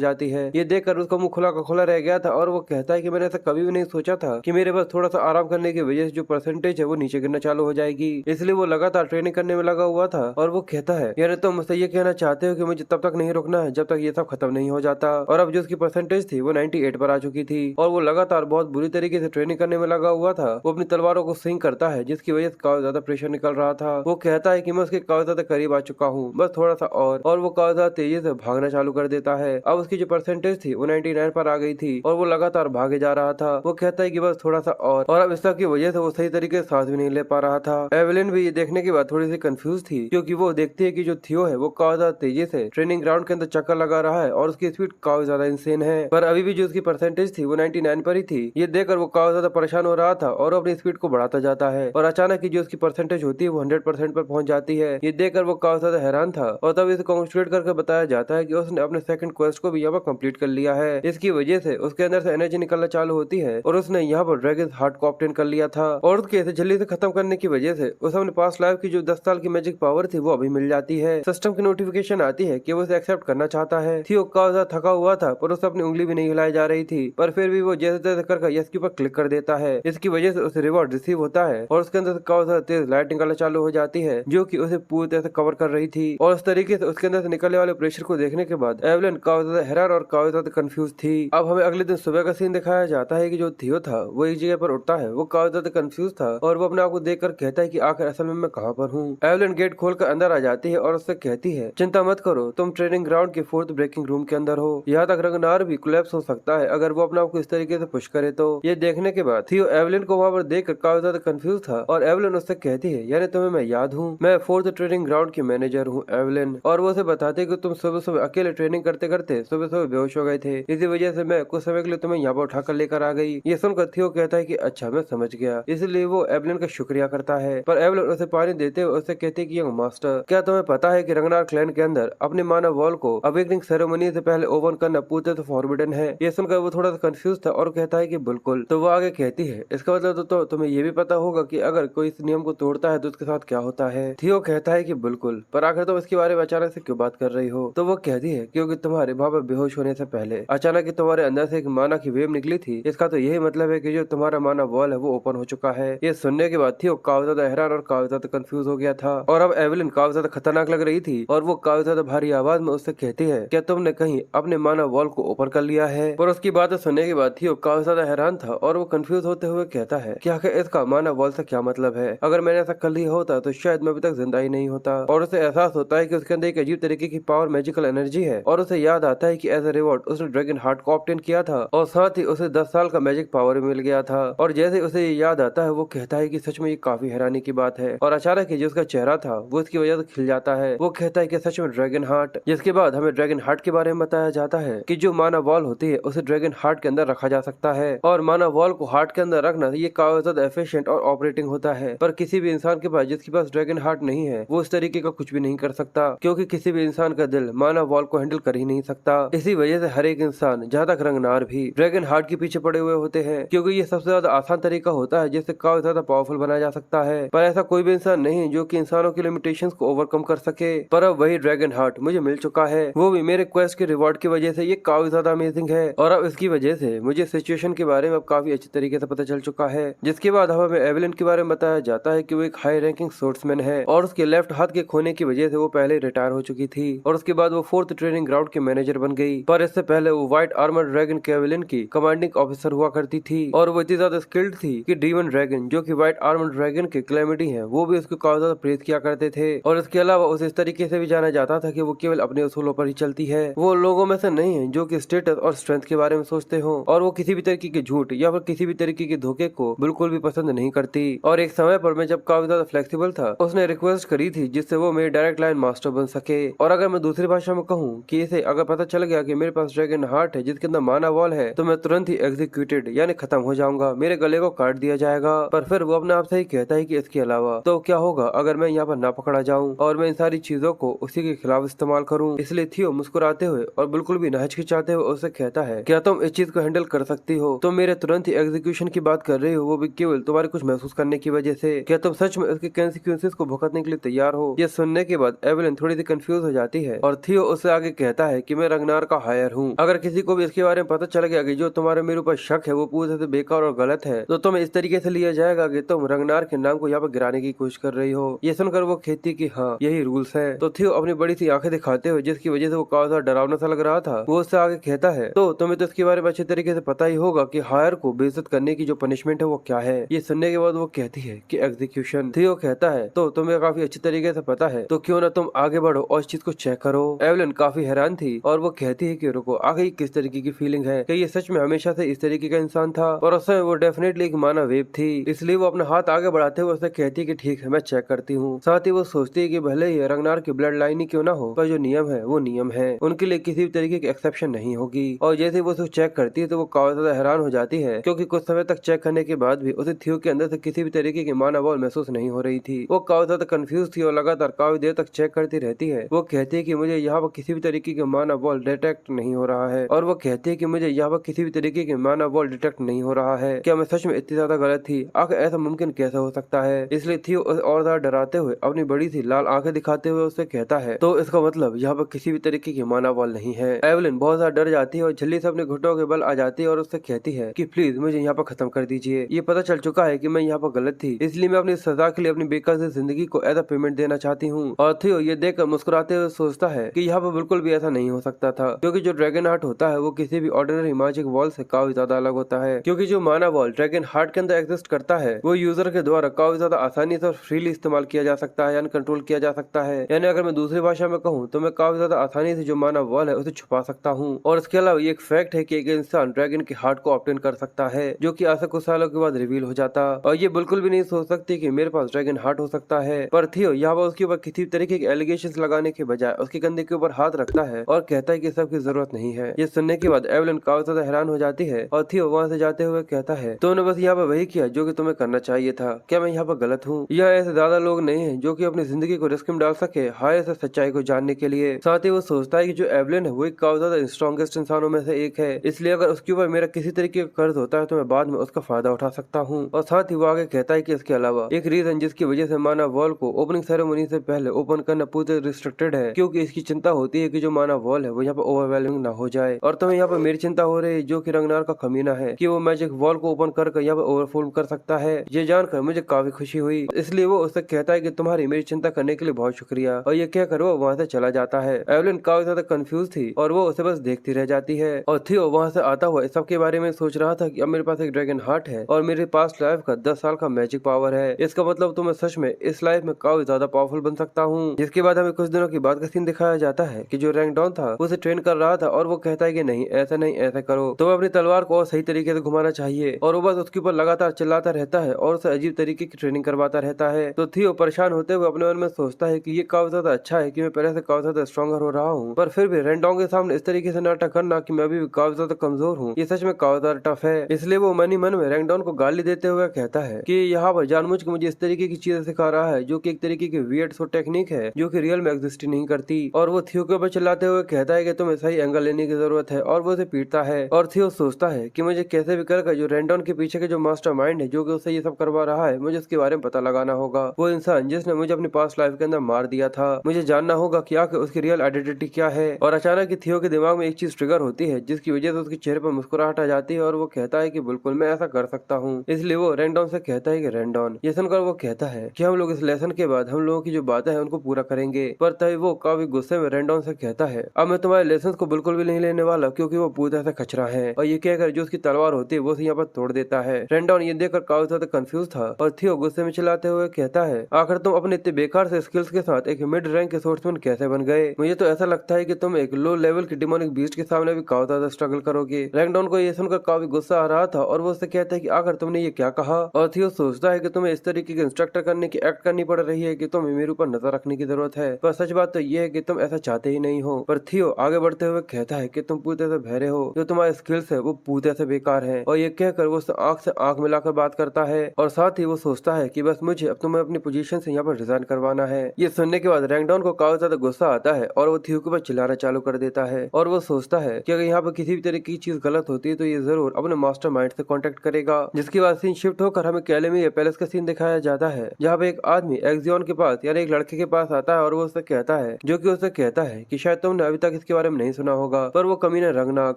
जाती है। ये देखकर उसका मुंह खुला का खुला रह गया था और वो कहता है कि मैंने ऐसा कभी भी नहीं सोचा था कि मेरे पास थोड़ा सा आराम करने की वजह से जो परसेंटेज है वो नीचे गिरना चालू हो जाएगी, इसलिए वो लगातार ट्रेनिंग करने में लगा हुआ था। और वो कहता है यानी तुम मुझसे ये कहना चाहते हो कि मुझे तब तक नहीं रुकना है जब तक ये सब खत्म नहीं हो जाता। और अब जो उसकी परसेंटेज थी वो 98 पर आ चुकी थी और वो लगातार बहुत बुरी तरीके से ट्रेनिंग करने में लगा हुआ था। वो अपनी तलवारों को स्विंग करता है जिसकी वजह से काफी ज्यादा प्रेशर निकल रहा था। वो कहता है कि मैं उसके काफी ज्यादा करीब आ चुका हूँ, बस थोड़ा सा और वो काफी ज्यादा तेजी से भागना चालू कर देता है। अब उसकी जो परसेंटेज थी वो 99 पर आ गई थी और वो लगातार भागे जा रहा था। वो कहता है कि बस थोड़ा सा और अब इस सब की वजह से वो सही तरीके से सांस भी नहीं ले पा रहा था। एवेलिन भी ये देखने के बाद थोड़ी सी कंफ्यूज थी क्योंकि वो देखती है कि जो थियो है वो काफी ज्यादा तेजी से ट्रेनिंग ग्राउंड के अंदर चक्कर लगा रहा है और उसकी स्पीड काफी ज्यादा इंसेन है, पर अभी भी जो उसकी परसेंटेज थी वो 99 पर ही थी। ये देखकर वो काफी ज्यादा परेशान हो रहा था और अपनी स्पीड को बढ़ाता जाता है और अचानक ही जो उसकी परसेंटेज होती है वो 100% पर पहुंच जाती है। ये देखकर वो काफी ज्यादा हैरान था और तब इसे कॉन्ग्रेचुलेट करके बताया जाता है कि उसने अपने सेकंड क्वेस्ट को भी यहाँ पर कंप्लीट कर लिया है। इसकी वजह से उसके अंदर से एनर्जी निकलना चालू होती है और उसने यहाँ पर ड्रैगन हार्ट को ऑब्टेन कर लिया था। और उसके इसे जल्दी से खत्म करने की वजह से उसे अपने पास लाइफ की जो 10 साल की मैजिक पावर थी वो अभी मिल जाती है। सिस्टम की नोटिफिकेशन आती है कि वो उसे एक्सेप्ट करना चाहता है। थियो काफी ज्यादा थका हुआ था पर उसे अपनी उंगली भी नहीं हिलाई जा रही थी, पर फिर भी वो जैसे तैसे कर यस के ऊपर क्लिक कर देता है। इसकी वजह से उसे रिवॉर्ड रिसीव होता है और उसके अंदर से काफी ज्यादा तेज लाइटिंग कलर चालू हो जाती है, जो कि उसे पूरी तरह से कवर कर रही थी। और उस तरीके से उसके अंदर से निकलने वाले प्रेशर को देखने के बाद एवलिन काफी ज्यादा हैरान और काफी ज्यादा कंफ्यूज थी। अब हमें अगले दिन सुबह का सीन दिखाया जाता है कि जो थियो था वो एक जगह पर उठता है। वो काफी ज्यादा कंफ्यूज था और वो अपने आप को देखकर कहता है कि आखिर असल में मैं कहाँ पर हूँ। एवलिन गेट खोलकर अंदर आ जाती है और उससे कहती है, चिंता मत करो, तुम ट्रेनिंग ग्राउंड के 4th ब्रेकिंग रूम के अंदर हो। यहाँ तक रंगनार भी कोलैप्स हो सकता है अगर वो अपने आप को इस तरीके से पुश करे तो। ये देखने के बाद थियो एवलिन को वहाँ पर देखकर काफी ज्यादा कंफ्यूज था और एवलिन उससे कहती है, यानी तुम्हें मैं याद हूँ, मैं 4th ट्रेनिंग ग्राउंड की मैनेजर हूँ एवलिन। और वो उसे बताते कि तुम सुबह सुबह अकेले ट्रेनिंग करते करते सुबह सुबह बेहोश हो गए थे, इसी वजह से मैं कुछ समय के लिए तुम्हें यहाँ पर उठाकर लेकर आ गई। ये सुनकर थियो कहता है कि अच्छा मैं समझ गया, इसलिए वो एवलिन का शुक्रिया करता है। पर एवलिन उसे पानी देते हुए उससे कहती है कि यंग मास्टर, क्या तुम्हें पता है कि रंगनार क्लैन के अंदर अपने मानव वॉल को अवेकनिंग सेरेमनी से पहले ओपन करना पूरी तरह से फॉरबिडन है। ये सुनकर वो थोड़ा सा कंफ्यूज था और कहता है कि बिल्कुल। तो वो आगे कहती है, इसका मतलब तो तुम्हें ये भी पता होगा कि अगर कोई इस नियम को तोड़ता है तो उसके साथ क्या होता है। थियो कहता है कि बिल्कुल, पर आखिर तुम इसके बारे में अचानक से क्यों बात कर रही हो। तो वो कहती है, क्योंकि तुम्हारे वहाँ पर बेहोश होने से पहले अचानक ही तुम्हारे अंदर से एक माना की वेव निकली थी। इसका तो यही मतलब है कि जो तुम्हारा माना वॉल है वो ओपन हो चुका है। ये सुनने के बाद थियो काफी ज्यादा हैरान और काफी ज्यादा कंफ्यूज हो गया था और अब एवलिन काफी ज्यादा खतरनाक लग रही थी और वो काफी ज्यादा भारी आवाज में उससे कहती है, क्या तुमने कहीं अपने माना वॉल को ओपन कर लिया है। पर उसकी बातें सुनने के बाद थियो काफी ज्यादा हैरान था और वो कंफ्यूज होते हुए कहता है कि आखिर इसका माना वॉल से क्या मतलब है। अगर मैंने ऐसा कर लिया होता तो शायद मैं अभी तक जिंदा ही नहीं होता। और उसे एहसास होता है कि उसके अंदर एक अजीब तरीके की पावर मैजिकल एनर्जी है और उसे याद आता है कि एज ए रिवॉर्ड उसने ड्रैगन हार्ट को ऑब्टेन किया था और साथ ही उसे 10 साल का मैजिक पावर मिल गया था। और जैसे उसे ये याद आता है वो कहता है कि सच में ये काफी हैरानी की बात है। और अचानक ही जो उसका चेहरा था वो इसकी वजह से खिल जाता है। वो कहता है कि सच में ड्रैगन हार्ट। जिसके बाद हमें ड्रैगन हार्ट के बारे में बताया जाता है कि जो माना वॉल होती है उसे ड्रैगन हार्ट के अंदर रखा जा सकता है और माना वॉल को हार्ट के अंदर रखना ये काफी ज्यादा एफिशिएंट और ऑपरेटिंग होता है। पर किसी भी इंसान के पास जिसके पास ड्रैगन हार्ट नहीं है वो इस तरीके का कुछ भी नहीं कर सकता, क्योंकि किसी भी इंसान का दिल माना वॉल को हैंडल कर ही नहीं सकता। इसी वजह से हर एक इंसान, जहाँ तक रंगनार भी, ड्रैगन हार्ट के पीछे पड़े हुए होते हैं, क्योंकि ये सबसे ज्यादा आसान तरीका होता है जिससे काफी ज्यादा पावरफुल बनाया जा सकता है। पर ऐसा कोई भी इंसान नहीं जो कि इंसानों की लिमिटेशंस को ओवरकम कर सके। पर अब वही ड्रैगन हार्ट मुझे मिल चुका है, वो भी मेरे क्वेस्ट के रिवॉर्ड की वजह से। ये काफी ज्यादा अमेजिंग है और अब इसकी वजह से मुझे सिचुएशन के बारे में अब काफी अच्छी तरीके से पता चल चुका है। जिसके बाद हमें एवलिन के बारे में बताया जाता है कि वो एक हाई रैंकिंग सोर्समैन है और उसके लेफ्ट हाथ के खोने की वजह से वो पहले रिटायर हो चुकी थी और उसके बाद वो 4th ट्रेनिंग ग्राउंड के मैनेजर बन गई। पर इससे पहले वो व्हाइट आर्मर ड्रैगन के एवलिन की कमांडिंग ऑफिसर हुआ करती थी और वो इतनी ज्यादा स्किल्ड थी कि डीमन ड्रैगन, जो कि व्हाइट आर्मर ड्रैगन के क्लैमिटी है, वो भी उसको काफी ज्यादा प्रेज किया करते थे। और इसके अलावा उसे इस तरीके से भी जाना जाता था कि वो केवल अपने उसूलों पर ही चलती है। वो लोगों में से नहीं है जो कि स्टेटस और स्ट्रेंथ के बारे में सोचते हो और वो किसी भी तरीके के झूठ या फिर किसी भी तरीके के धोखे को बिल्कुल भी पसंद नहीं करती। और एक समय पर मैं जब काफी ज्यादा फ्लेक्सिबल था, उसने रिक्वेस्ट करी थी जिससे वो मेरी डायरेक्ट लाइन मास्टर बन सके। और अगर मैं दूसरी भाषा में कहूँ कि इसे अगर पता चल गया कि मेरे पास ड्रैगन हार्ट है जिसके अंदर माना वॉल है, तो मैं तुरंत ही एग्जीक्यूटेड यानी खत्म हो जाऊंगा, मेरे गले को काट दिया जाएगा। पर फिर वो अपने आप से ही कहता है कि इसके अलावा तो क्या होगा अगर मैं यहाँ पर ना पकड़ा जाऊँ और मैं इन सारी चीजों को उसी के खिलाफ इस्तेमाल करूँ। इसलिए थियो मुस्कुराते हुए और बिल्कुल भी ना हिचकिचाते हुए उससे कहता है, क्या तुम इस चीज को हैंडल कर सकती हो? तुम मेरे तुरंत ही एग्जीक्यूशन की बात कर रही हो, वो भी केवल तुम्हारे कुछ महसूस करने की वजह से। क्या तुम सच में इसके कंसिक्वेंसेस को भुगतने के लिए तैयार हो? ये सुनने के बाद एवलिन थोड़ी सी कंफ्यूज हो जाती है और थियो उससे आगे कहता है कि मैं रंगनार का हायर हूँ। अगर किसी को भी इसके बारे में पता चल गया कि जो तुम्हारे मेरे ऊपर शक है वो पूरी तरह से बेकार और गलत है, तो तुम्हें इस तरीके से लिया जाएगा कि तुम रंगनार के नाम को यहाँ पर गिराने की कोशिश कर रही हो। ये सुनकर वो कहती कि हाँ यही रूल्स है। तो थियो अपनी बड़ी सी आंखें दिखाते हुए, जिसकी वजह से वो काफी डरावना सा लग रहा था, वो उससे आगे कहता है, तो तुम्हें तो इसके बारे में अच्छे तरीके से पता ही होगा कि हायर को बेइज्जत करने की जो पनिशमेंट है वो क्या है। ये सुनने के बाद वो कहती है कि एग्जीक्यूशन। थियो कहता है, तो तुम्हें काफी अच्छी तरीके से पता है, तो क्यों ना तुम आगे बढ़ो और इस चीज को चेक करो। एवलिन काफी हैरान थी और वो कहती है कि रुको, आगे किस तरीके की फीलिंग है, कि ये सच में हमेशा से इस तरीके का इंसान था? और उस समय वो डेफिनेटली एक माना वेब थी, इसलिए वो अपना हाथ आगे बढ़ाते हुए उससे कहती है कि ठीक है मैं चेक करती हूँ। साथ ही वो सोचती है कि भले ही रंगनार की ब्लड लाइन ही क्यों ना हो, पर जो नियम है वो नियम है, उनके लिए किसी भी तरीके की एक्सेप्शन नहीं होगी। और जैसे वो उसे चेक करती है तो वो काफी ज्यादा हैरान हो जाती है, क्योंकि कुछ समय तक चेक करने के बाद भी उसे थियो के अंदर से किसी भी तरीके की माना वॉल महसूस नहीं हो रही थी। वो काफी ज्यादा कंफ्यूज थी और लगातार काफी देर तक चेक करती रहती है। वो कहती है कि मुझे यहाँ पर किसी भी तरीके की माना वॉल डिटेक्ट नहीं हो रहा है, और वो कहती है कि मुझे यहाँ पर किसी भी तरीके की माना वॉल डिटेक्ट नहीं हो रहा है। क्या मैं सच में इतनी ज्यादा गलत थी? आखिर ऐसा मुमकिन कैसे हो सकता है? इसलिए थियो और ज्यादा डराते हुए अपनी बड़ी सी लाल आंखें दिखाते हुए उससे कहता है, तो इसका मतलब यहाँ पर किसी भी तरीके की माना वॉल नहीं है। एवलिन बहुत ज्यादा डर जाती है ही वो जल्दी से अपने घुटनों के बल आ जाती है और उससे कहती है कि प्लीज मुझे यहाँ पर खत्म कर दीजिए। ये पता चल चुका है कि मैं यहाँ पर गलत थी, इसलिए मैं अपनी सजा के लिए अपनी बेकार जिंदगी को एज अ पेमेंट देना चाहती हूँ। और थियो ये देखकर मुस्कुराते हुए सोचता है कि यहाँ पर बिल्कुल भी ऐसा नहीं हो सकता था, क्योंकि जो ड्रैगन हार्ट होता है वो किसी भी ऑर्डिनरी मैजिक वॉल से काफी ज्यादा अलग होता है। क्योंकि जो माना वॉल ड्रैगन हार्ट के अंदर एग्जिस्ट करता है वो यूजर के द्वारा काफी ज्यादा आसानी से और फ्रीली इस्तेमाल किया जा सकता है, यानी कंट्रोल किया जा सकता है। यानी अगर मैं दूसरी भाषा में कहूँ तो मैं काफी ज्यादा आसानी से जो माना वॉल है उसे छुपा सकता हूँ। और इसके अलावा ये एक फैक्ट है कि एक इंसान ड्रैगन के हार्ट को ऑब्टेन कर सकता है, जो कि आज से कुछ सालों के बाद रिवील हो जाता। और ये बिल्कुल भी नहीं सोच सकती कि मेरे पास ड्रैगन हार्ट हो सकता है। पर थियो यहाँ पर उसके ऊपर किसी तरीके के एलिगेशन लगाने के बजाय उसके कंधे के ऊपर हाथ रखता है और कहता है कि सबकी जरूरत नहीं है। ये सुनने के बाद एवलिन काफी ज्यादा हैरान हो जाती है और थियो वहाँ से जाते हुए कहता है तुमने बस यहाँ पर वही किया जो कि तुम्हें करना चाहिए था। क्या मैं यहाँ पर गलत हूँ? यह ऐसे ज्यादा लोग नहीं है जो कि अपनी जिंदगी को रिस्क में डाल सके हाय से सच्चाई को जानने के लिए। साथ ही वो सोचता है कि जो एवलिन है वो एक काफी ज्यादा स्ट्रॉन्गेस्ट इंसानों में से एक है, इसलिए अगर उसके ऊपर मेरा किसी तरीके का कर्ज होता है तो मैं बाद में उसका फायदा उठा सकता हूँ। और साथ ही वो आगे कहता है कि इसके अलावा एक रीजन जिसकी वजह से माना वॉल को ओपनिंग सेरेमनी से पहले ओपन करना पूरे रिस्ट्रिक्टेड है, क्योंकि इसकी चिंता होती है कि जो माना वॉल है वो यहाँ पर ओवरवेलमिंग ना हो जाए। और तुम्हें यहाँ पर मेरी चिंता हो रही है जो कि रंगनार का कमीना है कि वो मैजिक वॉल को ओपन कर यहाँ पर ओवरफ्लो कर सकता है। ये जानकर मुझे काफी खुशी हुई, इसलिए वो उससे कहता है कि तुम्हारी मेरी चिंता करने के लिए बहुत शुक्रिया। और ये कहकर वो वहाँ से चला जाता है। एवलिन काफी ज्यादा कंफ्यूज थी और वो उसे बस देखती रह जाती है। और थियो वहाँ से आता हुआ इस सब के बारे में सोच रहा था कि अब मेरे पास एक ड्रैगन हार्ट है और मेरे पास लाइफ का 10 साल का मैजिक पावर है। इसका मतलब तो मैं सच में इस लाइफ में काफी ज्यादा पावरफुल बन सकता हूँ। जिसके बाद हमें कुछ दिनों की बाद का सीन दिखाया जाता है कि जो रैंकडॉन था उसे ट्रेन कर रहा था और वो कहता है कि नहीं ऐसा करो, तो अपनी तलवार को और सही तरीके से घुमाना चाहिए। और वो बस उसके ऊपर लगातार चिल्लाता रहता है और उसे अजीब तरीके की ट्रेनिंग करवाता रहता है। तो थियो परेशान होते हुए अपने मन में सोचता है कि ये काफी ज्यादा अच्छा है कि मैं पहले से काफी ज्यादा स्ट्रॉन्गर हो रहा हूँ, पर फिर भी रैंकडॉन के सामने इस तरीके से नाटक करना कि मैं अभी भी काफी ज्यादा कमजोर हूँ, ये सच में काफी ज्यादा टफ है। इसलिए वो मन ही मन में रैंकडॉन को गाली देते हुए कहता है कि यहाँ पर जानबूझ के मुझे इस तरीके की चीजें सिखा रहा है जो कि एक तरीके की वियर्ड सो टेक्निक है जो कि रियल में एग्जिस्ट नहीं करती। और वो थियो के ऊपर चिल्लाते हुए कहता है कि तुम्हें सही एंगल लेने की जरूरत है और वो उसे पीटता है। और थियो सोचता है कि मुझे कैसे भी कर जो रैंकडॉन के पीछे के जो मास्टर माइंड है जो कि उसे ये सब करवा रहा है, मुझे उसके बारे में पता लगाना होगा। वो इंसान जिसने मुझे अपनी पास्ट लाइफ के अंदर मार दिया था, मुझे जानना होगा कि आखिर उसकी रियल आइडेंटिटी क्या है। और अचानक थियो के दिमाग में एक चीज ट्रिगर होती है जिसकी वजह से उसके चेहरे पर मुस्कुराहट आ जाती है और वो कहता है कि बिल्कुल मैं ऐसा कर सकता हूँ। इसलिए वो रैंकडॉन से कहता है कि रैंकडॉन, ये सुनकर वो कहता है कि हम लोग इस लेसन के बाद हम लोगों की जो बातें हैं उनको पूरा करेंगे। पर तभी वो काफी गुस्से में रैंकडॉन से कहता है अब मैं तुम्हारे लेसन को बिल्कुल भी नहीं लेने वाला, क्योंकि वो पूरी तरह से कचरा है। और ये कहकर जो उसकी तलवार होती है वो यहाँ पर तोड़ देता है। रैंकडॉन ये देखकर काफी ज्यादा कंफ्यूज था और थियो गुस्से में चिल्लाते हुए कहता है आखिर तुम अपने इतने बेकार से स्किल्स के साथ एक मिड रैंक के सोर्समैन कैसे बन गए? मुझे तो ऐसा लगता है कि तुम एक लो लेवल की डिमोनिक बीस्ट के सामने भी काफी ज्यादा स्ट्रगल करोगे। रैंकडॉन को ये सुनकर काफी गुस्सा आ रहा था और वो उससे कहता है कि आखिर तुमने ये क्या कहा? और थियो सोचता है कि तुम्हें इस तरीके के इंस्ट्रक्टर करने की एक्ट करनी पड़ रही है कि तुम्हें मेरे ऊपर नजर रखने की जरूरत है, पर सच बात तो ये है कि तुम ऐसा चाहते ही नहीं हो। पर थियो आगे बढ़ते हुए कहता है कि तुम पूरी तरह से बहरे हो, जो तुम्हारे स्किल्स है वो पूरी तरह से बेकार है। और ये कहकर वो आंख से आंख मिलाकर बात करता है और साथ ही वो सोचता है कि बस मुझे अब तुम्हें अपनी पोजीशन से यहाँ पर रिजाइन करवाना है। ये सुनने के बाद रैंकडॉन को काफी ज्यादा गुस्सा आता है और वो थियो के ऊपर चिल्लाना चालू कर देता है। और वो सोचता है कि अगर यहाँ पर किसी भी तरह की चीज गलत होती है तो ये जरूर अपने मास्टर माइंड से कॉन्टेक्ट करेगा। जिसके बाद सीन शिफ्ट होकर हमें कैलेमिया पैलेस का सीन दिखाया जाता है, जहाँ पे एक आदमी एक्सियन के पास यानी एक लड़के के पास आता है और वो उससे कहता है जो कि उससे कहता है कि शायद तुमने अभी तक इसके बारे में नहीं सुना होगा, पर वो कमीना रंगनाग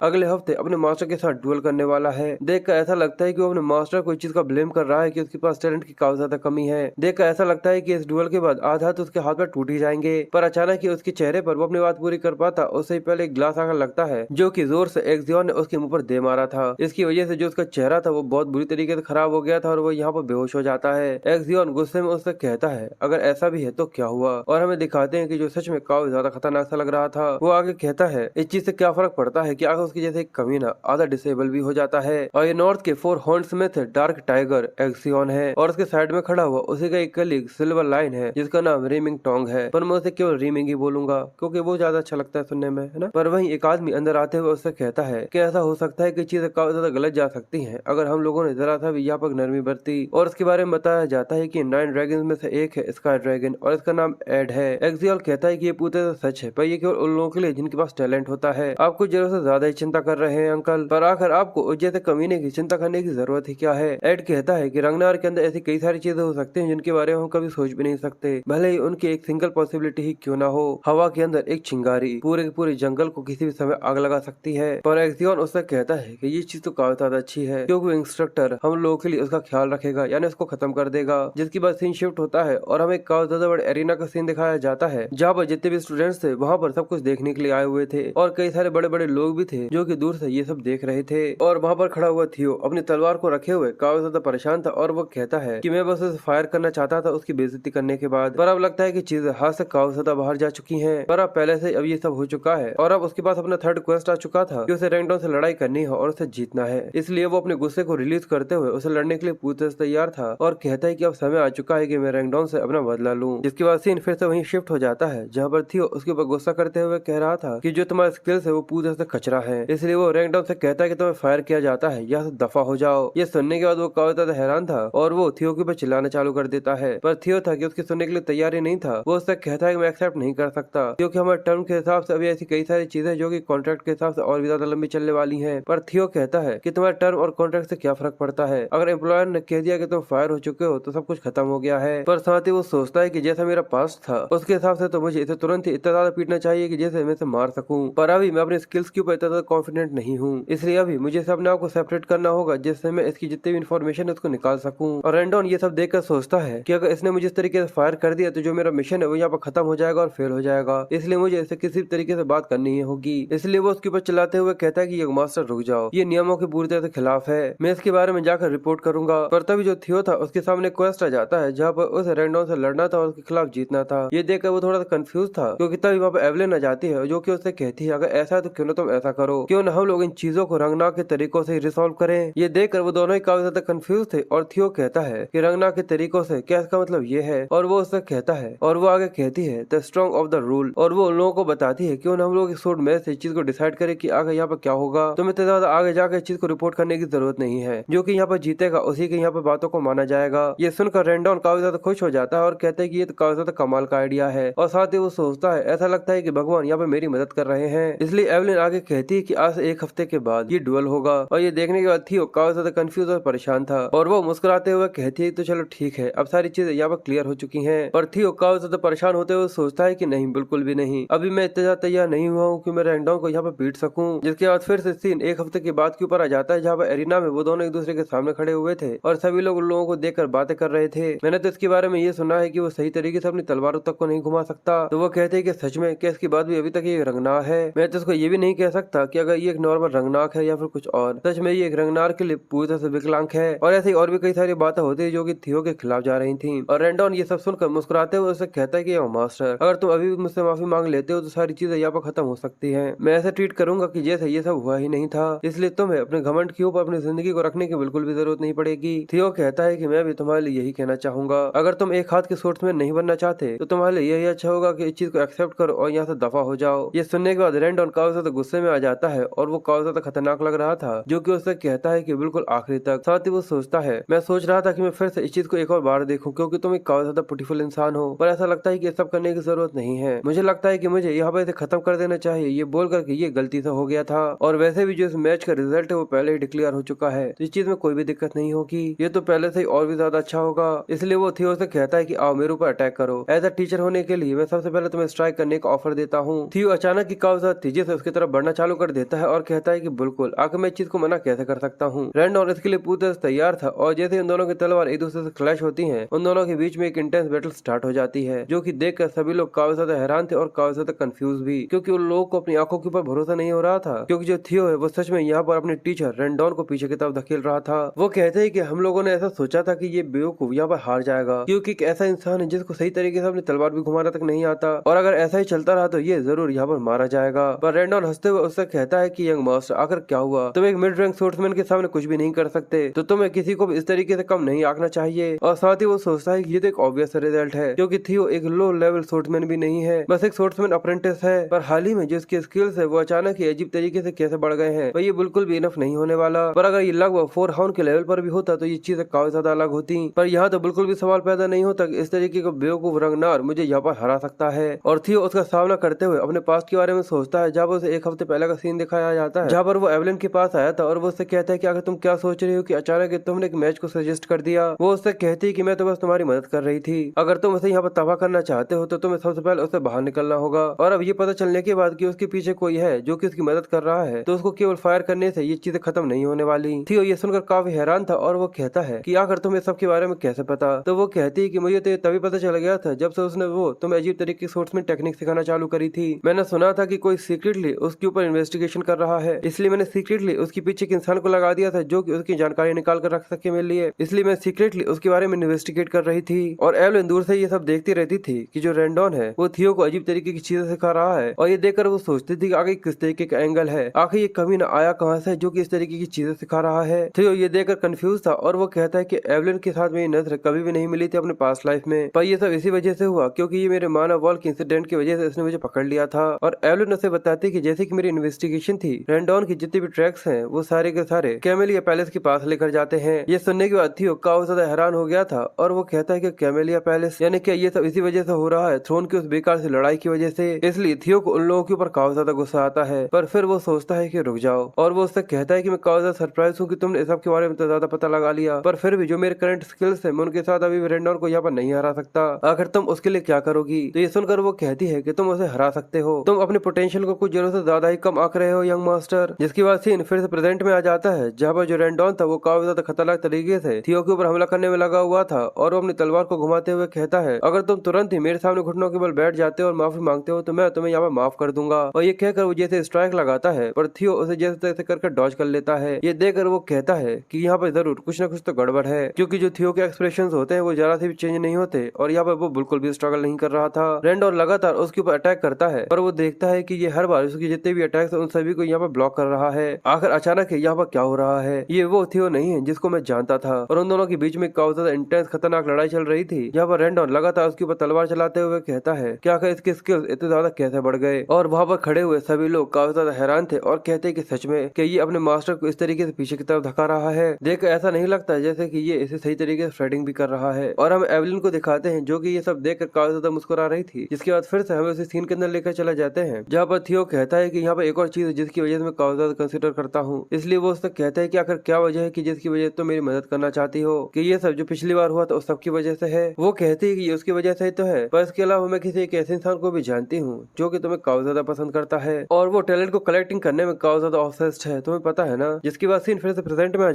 अगले हफ्ते अपने मास्टर के साथ डुएल करने वाला है। देखकर ऐसा लगता है कि वो अपने मास्टर कोई चीज का ब्लेम कर रहा है कि उसके पास टैलेंट की काफी ज्यादा कमी है। देखकर ऐसा लगता है कि इस डुएल के बाद आधा तो उसके हाथ में टूट ही जाएंगे, पर अचानक ही उसके चेहरे पर वो अपनी बात पूरी कर पाता उससे पहले एक ग्लास आकर लगता है जो कि जोर से एक्सियन ने उसके मुंह पर दे मारा था। इसकी वजह से जो उसका चेहरा था वो बहुत बुरी तरीके से खराब हो गया था और वो यहाँ पर बेहोश हो जाता है। एक्सियन गुस्से में उससे कहता है अगर ऐसा भी है तो क्या हुआ, और हमें दिखाते हैं कि जो सच में काफी ज्यादा खतरनाक सा लग रहा था। वो आगे कहता है इस चीज से क्या फर्क पड़ता है कि आगे उसके जैसे एक कमीना आधा डिसेबल भी हो जाता है। और ये नॉर्थ के 4 हॉर्न्स में थे डार्क टाइगर एक्सियन है और उसके साइड में खड़ा हुआ उसी का एक कलीग सिल्वर लाइन है जिसका नाम रीमिंग टोंग है, पर मैं उसे केवल रीमिंग ही बोलूंगा क्योंकि वो ज्यादा अच्छा लगता है सुनने में, है ना। पर वहीं एक आदमी अंदर आते हुए उससे कहता है कि ऐसा हो सकता है कि चीजें काफी ज्यादा गलत जा सकती हैं अगर हम लोगों ने जरा सा भी यहाँ पर नरमी बरती। और उसके बारे में बताया जाता है कि 9 ड्रैगन में से एक है स्काई ड्रैगन और इसका नाम एड है। एक्सियल कहता है कि ये पूरी तरह सच है, पर ये केवल उन लोगों के लिए जिनके पास टैलेंट होता है। आप कुछ जरूरत से ज्यादा ही चिंता कर रहे हैं अंकल, पर आखिर आपको जैसे कमीने की चिंता करने की जरूरत ही क्या है। एड कहता है कि रंगनार के अंदर ऐसी कई सारी चीजें हो सकती हैं जिनके बारे में हम कभी सोच भी नहीं सकते, भले ही उनकी एक सिंगल पॉसिबिलिटी ही क्यों ना हो। हवा के अंदर एक चिंगारी पूरे के पूरे जंगल को किसी भी समय आग लगा लगा सकती है। पर एक्सियन उससे कहता है कि ये चीज तो काफी ज्यादा अच्छी है क्योंकि इंस्ट्रक्टर हम लोगों के लिए उसका ख्याल रखेगा, यानी उसको खत्म कर देगा। जिसके बाद सीन शिफ्ट होता है और हमें काफी ज्यादा बड़े एरिना का सीन दिखाया जाता है जहाँ पर जितने भी स्टूडेंट्स थे वहाँ पर सब कुछ देखने के लिए आए हुए थे और कई सारे बड़े बड़े लोग भी थे जो कि दूर से ये सब देख रहे थे। और वहाँ पर खड़ा हुआ थियो अपनी तलवार को रखे हुए काफी ज्यादा परेशान था और वो कहता है कि मैं बस उसे फायर करना चाहता था उसकी बेइज्जती करने के बाद, पर अब लगता है कि चीजें हाथ से काफी ज्यादा बाहर जा चुकी हैं। पर अब पहले से अब ये सब हो चुका है और अब उसके पास अपना थर्ड क्वेस्ट आ चुका था कि उसे रैंकडॉन से लड़ाई करनी है और उसे जीतना है। इसलिए वो अपने गुस्से को रिलीज करते हुए उसे लड़ने के लिए पूरी तरह से तैयार था और कहता है कि अब समय आ चुका है कि मैं रैंकडॉन से अपना बदला लूं। जिसके बाद सीन फिर से वहीं शिफ्ट हो जाता है जहाँ पर थियो उसके ऊपर गुस्सा करते हुए कह रहा था कि जो तुम्हारा स्किल्स है वो पूरी तरह से कचरा है, इसलिए वो रैंकडॉन से कहता है कि तुम्हें फायर किया जाता है, यहाँ से दफा हो जाओ। ये सुनने के बाद वो काफी ज्यादा हैरान था और वो थियो के ऊपर चिल्लाना चालू कर देता है, पर थियो था कि उसके सुनने के लिए तैयार ही नहीं था। वो उससे कहता है कि मैं एक्सेप्ट नहीं कर सकता क्योंकि हमारे टर्म के हिसाब से अभी ऐसी कई सारी चीजें जो कि कॉन्ट्रैक्ट के हिसाब से और भी ज्यादा लंबी चलने वाली हैं। पर थियो कहता है कि तुम्हारे टर्म और कॉन्ट्रैक्ट से क्या फर्क पड़ता है, अगर एम्प्लॉयर ने कह दिया कि तुम फायर हो चुके हो तो सब कुछ खत्म हो गया है। पर साथ ही वो सोचता है कि जैसा मेरा पास्ट था उसके हिसाब से तो मुझे इसे तुरंत ही इतना ज्यादा पीटना चाहिए कि जैसे मैं इसे मार सकूं, पर अभी मैं अपने स्किल्स के ऊपर इतना ज्यादा कॉन्फिडेंट नहीं हूँ, इसलिए अभी मुझे अपने आप को सेपरेट करना होगा जिससे मैं इसकी जितनी भी इन्फॉर्मेशन है उसको निकाल सकूं। और रैंडॉन ये सब देखकर सोचता है कि अगर इसने मुझे इस तरीके से फायर कर दिया तो जो मेरा मिशन है वो यहाँ पर खत्म हो जाएगा और फेल हो जाएगा, इसलिए मुझे इससे किसी तरीके से बात करनी होगी। इसलिए वो उसके ऊपर चिल्लाते हुए कहता है कि ये मास्टर रुक जाओ, ये नियमों के पूरी तरह से खिलाफ है, मैं इसके बारे में जाकर रिपोर्ट करूंगा। पर तभी जो थियो था उसके सामने क्वेस्ट आ जाता है जहाँ पर उसे रैंडॉन से लड़ना था और उसके खिलाफ जीतना था। ये देखकर वो थोड़ा सा कंफ्यूज था क्योंकि तभी वहाँ पर एवलिन आ जाती है जो कि उससे कहती है अगर ऐसा है तो क्यों ना तुम ऐसा करो, क्यों ना हम लोग इन चीजों को रंगनाक के तरीकों से रिसॉल्व करें। ये देखकर वो दोनों ही काफी ज्यादा कंफ्यूज थे और थियो कहता है कि रंगनाक के तरीकों से क्या इसका मतलब ये है, और वो उससे कहता है और वो आगे कहती है the strong of the rule, और वो उन लोगों को बताती है क्यों ना हम लोग इस शॉर्ट मैच से इस चीज को डिसाइड करें कि आगे यहाँ पर क्या होगा। तुम्हें इतना ज्यादा आगे जाकर इस चीज को रिपोर्ट करने की जरूरत नहीं है, जो कि यहाँ पर जीतेगा उसी के यहाँ पर बातों को माना जाएगा। ये सुनकर रैंडॉन काफी ज्यादा खुश हो जाता है और कहता है कि ये तो काफी ज्यादा कमाल का आइडिया है, और साथ ही वो सोचता है ऐसा लगता है कि भगवान यहाँ पे मेरी मदद कर रहे हैं। इसलिए एवलिन आगे कहती है कि आज से एक हफ्ते के बाद ये डुअल होगा, और ये देखने के बाद थियो काफी ज्यादा कंफ्यूज और परेशान था और वो मुस्कुराते हुए कहती है तो चलो ठीक है, अब सारी चीजें यहाँ पर क्लियर हो चुकी हैं। पर थियो काफी ज्यादा परेशान होते हुए सोचता है कि नहीं, बिल्कुल भी नहीं, अभी मैं इतना ज्यादा तैयार नहीं हुआ हूँ कि मैं रैंडॉन को यहाँ पे पीट सकूं। जिसके बाद फिर से सीन एक हफ्ते के बाद के ऊपर आ जाता है जहाँ पर एरिना में वो दोनों एक दूसरे के सामने खड़े हुए थे और सभी लोग उन लोगों को देखकर बातें कर रहे थे। मैंने तो इसके बारे में ये सुना है कि वो सही तरीके से अपनी तलवारों तक को नहीं घुमा सकता, तो वो कहते हैं कि सच में क्या इसकी बात भी अभी तक ये रंगनाक है। मैं तो इसको ये भी नहीं कह सकता कि अगर ये एक नॉर्मल रंगनाक है या फिर कुछ और, सच में ये एक रंगनाक के लिए पूरी तरह से विकलांग है। और ऐसे और भी कई सारी बातें होती है जो कि थियो के खिलाफ जा रही थी। और रैंडॉन ये सब सुनकर मुस्कुराते हुए उसे कहता है कि मास्टर, अगर तुम अभी भी मुझसे माफी मांग लेते हो तो सारी चीजें यहाँ पर खत्म हो सकती है। मैं ऐसे ट्रीट करूंगा कि जैसे ये सब हुआ ही नहीं था, इसलिए तुम्हें अपने घमंड के ऊपर अपनी जिंदगी को रखने की बिल्कुल भी जरूरत नहीं पड़ेगी। थियो कहता है कि मैं भी तुम्हारे लिए यही कहना चाहूंगा, अगर तुम एक हाथ के स्पोर्ट्समैन नहीं बनना चाहते तो तुम्हारे लिए यही अच्छा होगा कि इस चीज को एक्सेप्ट करो और यहाँ से दफा हो जाओ। ये सुनने के बाद रैंडॉन काफी ज्यादा गुस्से में आ जाता है और वो काफी ज्यादा खतरनाक लग रहा था, जो कि उससे कहता है कि बिल्कुल आखिरी तक। साथ ही वो सोचता है मैं सोच रहा था कि मैं फिर से इस चीज को एक और बार देखूं क्योंकि तुम एक काफी ज्यादा ब्यूटीफुल इंसान हो, पर ऐसा लगता है कि ये सब करने की जरूरत नहीं है। मुझे लगता है कि मुझे यहाँ पर इसे खत्म कर देना चाहिए, ये बोल करके ये गलती से हो गया था, और वैसे भी जो इस मैच का रिजल्ट है वो पहले ही डिक्लेयर हो चुका है, तो इस चीज में कोई भी दिक्कत नहीं होगी, ये तो पहले से ही और भी ज्यादा अच्छा होगा। इसलिए वो थियो से कहता है कि आओ मेरे ऊपर अटैक करो, एज अ टीचर होने के लिए मैं सबसे पहले तुम्हें स्ट्राइक करने का ऑफर देता हूँ। थियो अचानक की काफी ज्यादा तेजी से उसकी तरफ बढ़ना चालू कर देता है और कहता है कि बिल्कुल, आखिर मैं इस चीज को मना कैसे कर सकता हूँ। रैंडॉन इसके लिए पूरी तरह से तैयार था और जैसे उन दोनों की तलवार एक दूसरे से क्लैश होती है, उन दोनों के बीच में एक इंटेंस बैटल स्टार्ट हो जाती है, जो कि देखकर सभी लोग काफी ज्यादा हैरान थे और काफी ज्यादा कंफ्यूज भी, क्योंकि उन लोगों को अपनी आंखों के ऊपर भरोसा नहीं हो रहा था, क्योंकि जो थियो है वो सच में यहाँ पर अपने टीचर रैंडॉन को पीछे की तरफ धकेल रहा था। वो कहते हैं कि हम लोगों ने ऐसा सोचा था कि ये बेवकूफ यहाँ पर हार जाएगा, क्योंकि एक ऐसा इंसान है जिसको सही तरीके से अपनी तलवार भी घुमाना तक नहीं आता, और अगर ऐसा ही चलता रहा तो ये जरूर यहाँ पर मारा जाएगा। पर रैंडॉन हंसते हुए उससे कहता है कि यंग मास्टर, आखिर क्या हुआ, तुम एक मिड रैंक स्पोर्ट्समैन के सामने कुछ भी नहीं कर सकते, तो तुम्हें किसी को भी इस तरीके से कम नहीं आंकना चाहिए। और साथ ही वो सोचता है कि ये तो एक ऑब्वियस रिजल्ट है, क्योंकि थियो एक लो लेवल स्पोर्ट्समैन भी नहीं है, बस एक स्पोर्ट्समैन अप्रेंटिस है, पर हाल ही में जो इसके स्किल्स है वो अचानक ही अजीब तरीके से कैसे बढ़ गए हैं, ये बिल्कुल भी इनफ नहीं होने वाला। पर अगर ये लगभग 4 हाउंड के लेवल पर भी होता तो ये चीजें काफी ज्यादा अलग होती, पर यहाँ तो बिल्कुल भी सवाल पैदा नहीं होता कि इस तरीके का बेवकूफ रंगनार मुझे यहाँ पर हरा सकता है। और थियो उसका सामना करते हुए अपने पास्ट के बारे में सोचता है, जब उसे एक हफ्ते पहले का सीन दिखाया जाता है जहाँ पर वो एवलिन के पास आया था और वो उससे कहता है कि अगर तुम क्या सोच रही हो कि अचानक तुमने एक मैच को सजेस्ट कर दिया। वो उससे कहती है कि मैं तो बस तुम्हारी मदद कर रही थी, अगर तुम उसे यहाँ पर तबाह करना चाहते हो तो तुम्हें सबसे पहले उससे बाहर निकलना होगा। और अब ये पता चलने के बाद कि उसके पीछे कोई है जो कि उसकी मदद कर रहा है, तो उसको केवल फायर करने से ये चीजें खत्म नहीं होने वाली। थियो ये सुनकर काफी हैरान था और वो कहता है कि आखिर तुम्हें सब के बारे में कैसे पता? तो वो कहती है कि मुझे तो ये तभी पता चल गया था जब से उसने वो तुम्हें अजीब तरीके की सोर्समेंट टेक्निक सिखाना चालू करी थी। मैंने सुना था कि कोई सीक्रेटली उसके ऊपर इन्वेस्टिगेशन कर रहा है, इसलिए मैंने सीक्रेटली उसके पीछे एक इंसान को लगा दिया था जो कि उसकी जानकारी निकाल कर रख सके मेरे लिए। इसलिए मैं सीक्रेटली उसके बारे में इन्वेस्टिगेट कर रही थी। और एवलिन दूर से ये सब देखती रहती थी कि जो रेंडॉन है वो थियो को अजीब तरीके की चीजें सिखा रहा है, और ये देखकर वो सोचती थी कि आगे किस तरीके का एंगल है, आखिर ये कभी ना आया कहाँ से जो कि इस तरीके की चीजें सिखा रहा है। थियो ये देखकर कंफ्यूज था और वो कहता है कि एवलिन के साथ मेरी नजर कभी भी नहीं मिली थी अपने पास्ट लाइफ में, पर ये सब इसी वजह से हुआ क्योंकि ये मेरे मानव वॉल के इंसिडेंट की वजह से इसने मुझे पकड़ लिया था। और एवलिन उसे बताती कि जैसे कि मेरी इन्वेस्टिगेशन थी, रेंडॉन की जितने भी ट्रैक्स हैं वो सारे के सारे कैमेलिया पैलेस के पास लेकर जाते हैं। ये सुनने के बाद थियो काफी ज्यादा हैरान हो गया था और वो कहता है कि कैमेलिया पैलेस यानी कि ये सब इसी वजह से हो रहा है, थ्रोन की उस बेकार से लड़ाई की वजह से। इसलिए थियो को उन लोगों के ऊपर काफी ज्यादा गुस्सा आता है, पर फिर वो सोचता है कि रुक जाओ, और वो उससे कहता है कि मैं काफी ज्यादा सरप्राइज हूँ कि तुमने इस सब के बारे में तो ज्यादा पता लगा लिया, पर फिर भी जो मेरे करंट स्किल्स है मैं उनके साथ अभी रेंडॉन को यहाँ पर नहीं हरा सकता। आखिर तुम उसके लिए क्या करोगी? तो ये सुनकर वो कहती है कि तुम उसे हरा सकते हो, तुम अपने पोटेंशियल को कुछ जरूरत से ज्यादा ही कम आंक रहे हो यंग मास्टर। जिसके बाद सीन फिर से प्रेजेंट में आ जाता है जहाँ पर जो रेंडॉन था वो काफी ज्यादा खतरनाक तरीके से थियो के ऊपर हमला करने में लगा हुआ था, और वो अपनी तलवार को घुमाते हुए कहता है अगर तुम तुरंत ही मेरे सामने घुटनों के बल बैठ जाते हो और माफी मांगते हो तो मैं तुम्हें यहाँ पर माफ कर दूंगा। और ये कहकर वो जैसे स्ट्राइक लगाता है, पर थियो उसे जैसे तैसे करके डॉज कर लेता है। ये देखकर वो कहता है कि यहाँ पर जरूर कुछ न कुछ तो गड़बड़ है, क्योंकि जो थियो के एक्सप्रेशन होते हैं वो जरा से भी चेंज नहीं होते, और यहाँ पर वो बिल्कुल भी स्ट्रगल नहीं कर रहा था। रेंडॉन लगातार उसके ऊपर अटैक करता है, पर वो देखता है कि ये हर बार उसके जितने भी अटैक्स उन सभी को यहाँ पर ब्लॉक कर रहा है। आखिर अचानक यहाँ पर क्या हो रहा है? ये वो थियो नहीं है जिसको मैं जानता था, और उन दोनों के बीच में काफी ज्यादा इंटेंस खतरनाक लड़ाई चल रही थी, जहाँ पर रेंडॉन लगातार उसके ऊपर तलवार चलाते हुए कहता है कि आखिर इसके स्किल्स इतने ज्यादा कैसे बढ़ गए। और वहाँ पर खड़े हुए सभी लोग काफी ज्यादा हैरान थे और कहते कि सच में कि ये अपने मास्टर को इस तरीके से पीछे की तरफ धका रहा है। देख ऐसा नहीं लगता जैसे कि ये इसे सही तरीके से थ्रेडिंग भी कर रहा है। और हम एवलिन को दिखाते हैं जो कि ये सब देखकर काफी ज्यादा मुस्कुरा रही थी। जिसके बाद फिर से हमें उसी सीन के अंदर लेकर चला जाते हैं जहाँ पर थियो कहता है कि यहाँ पर एक और चीज है जिसकी वजह से मैं काफी ज्यादा कंसिडर करता हूँ। इसलिए वो उससे कहता है कि आखिर क्या वजह है कि जिसकी वजह से तुम मेरी मदद करना चाहती हो, कि ये सब जो पिछली बार हुआ था उस सब की वजह से है। वो कहती है कि ये उसकी वजह से ही तो है, पर इसके अलावा मैं किसी एक ऐसे इंसान को भी जानती हूँ जो कि तुम्हें काफी ज्यादा पसंद करता है और वो टैलेंट को कलेक्टिंग करने में काफी ज्यादा ऑब्सेस्ड है, तुम्हें पता है ना। जिसके बाद सीन फिर से प्रेजेंट में आ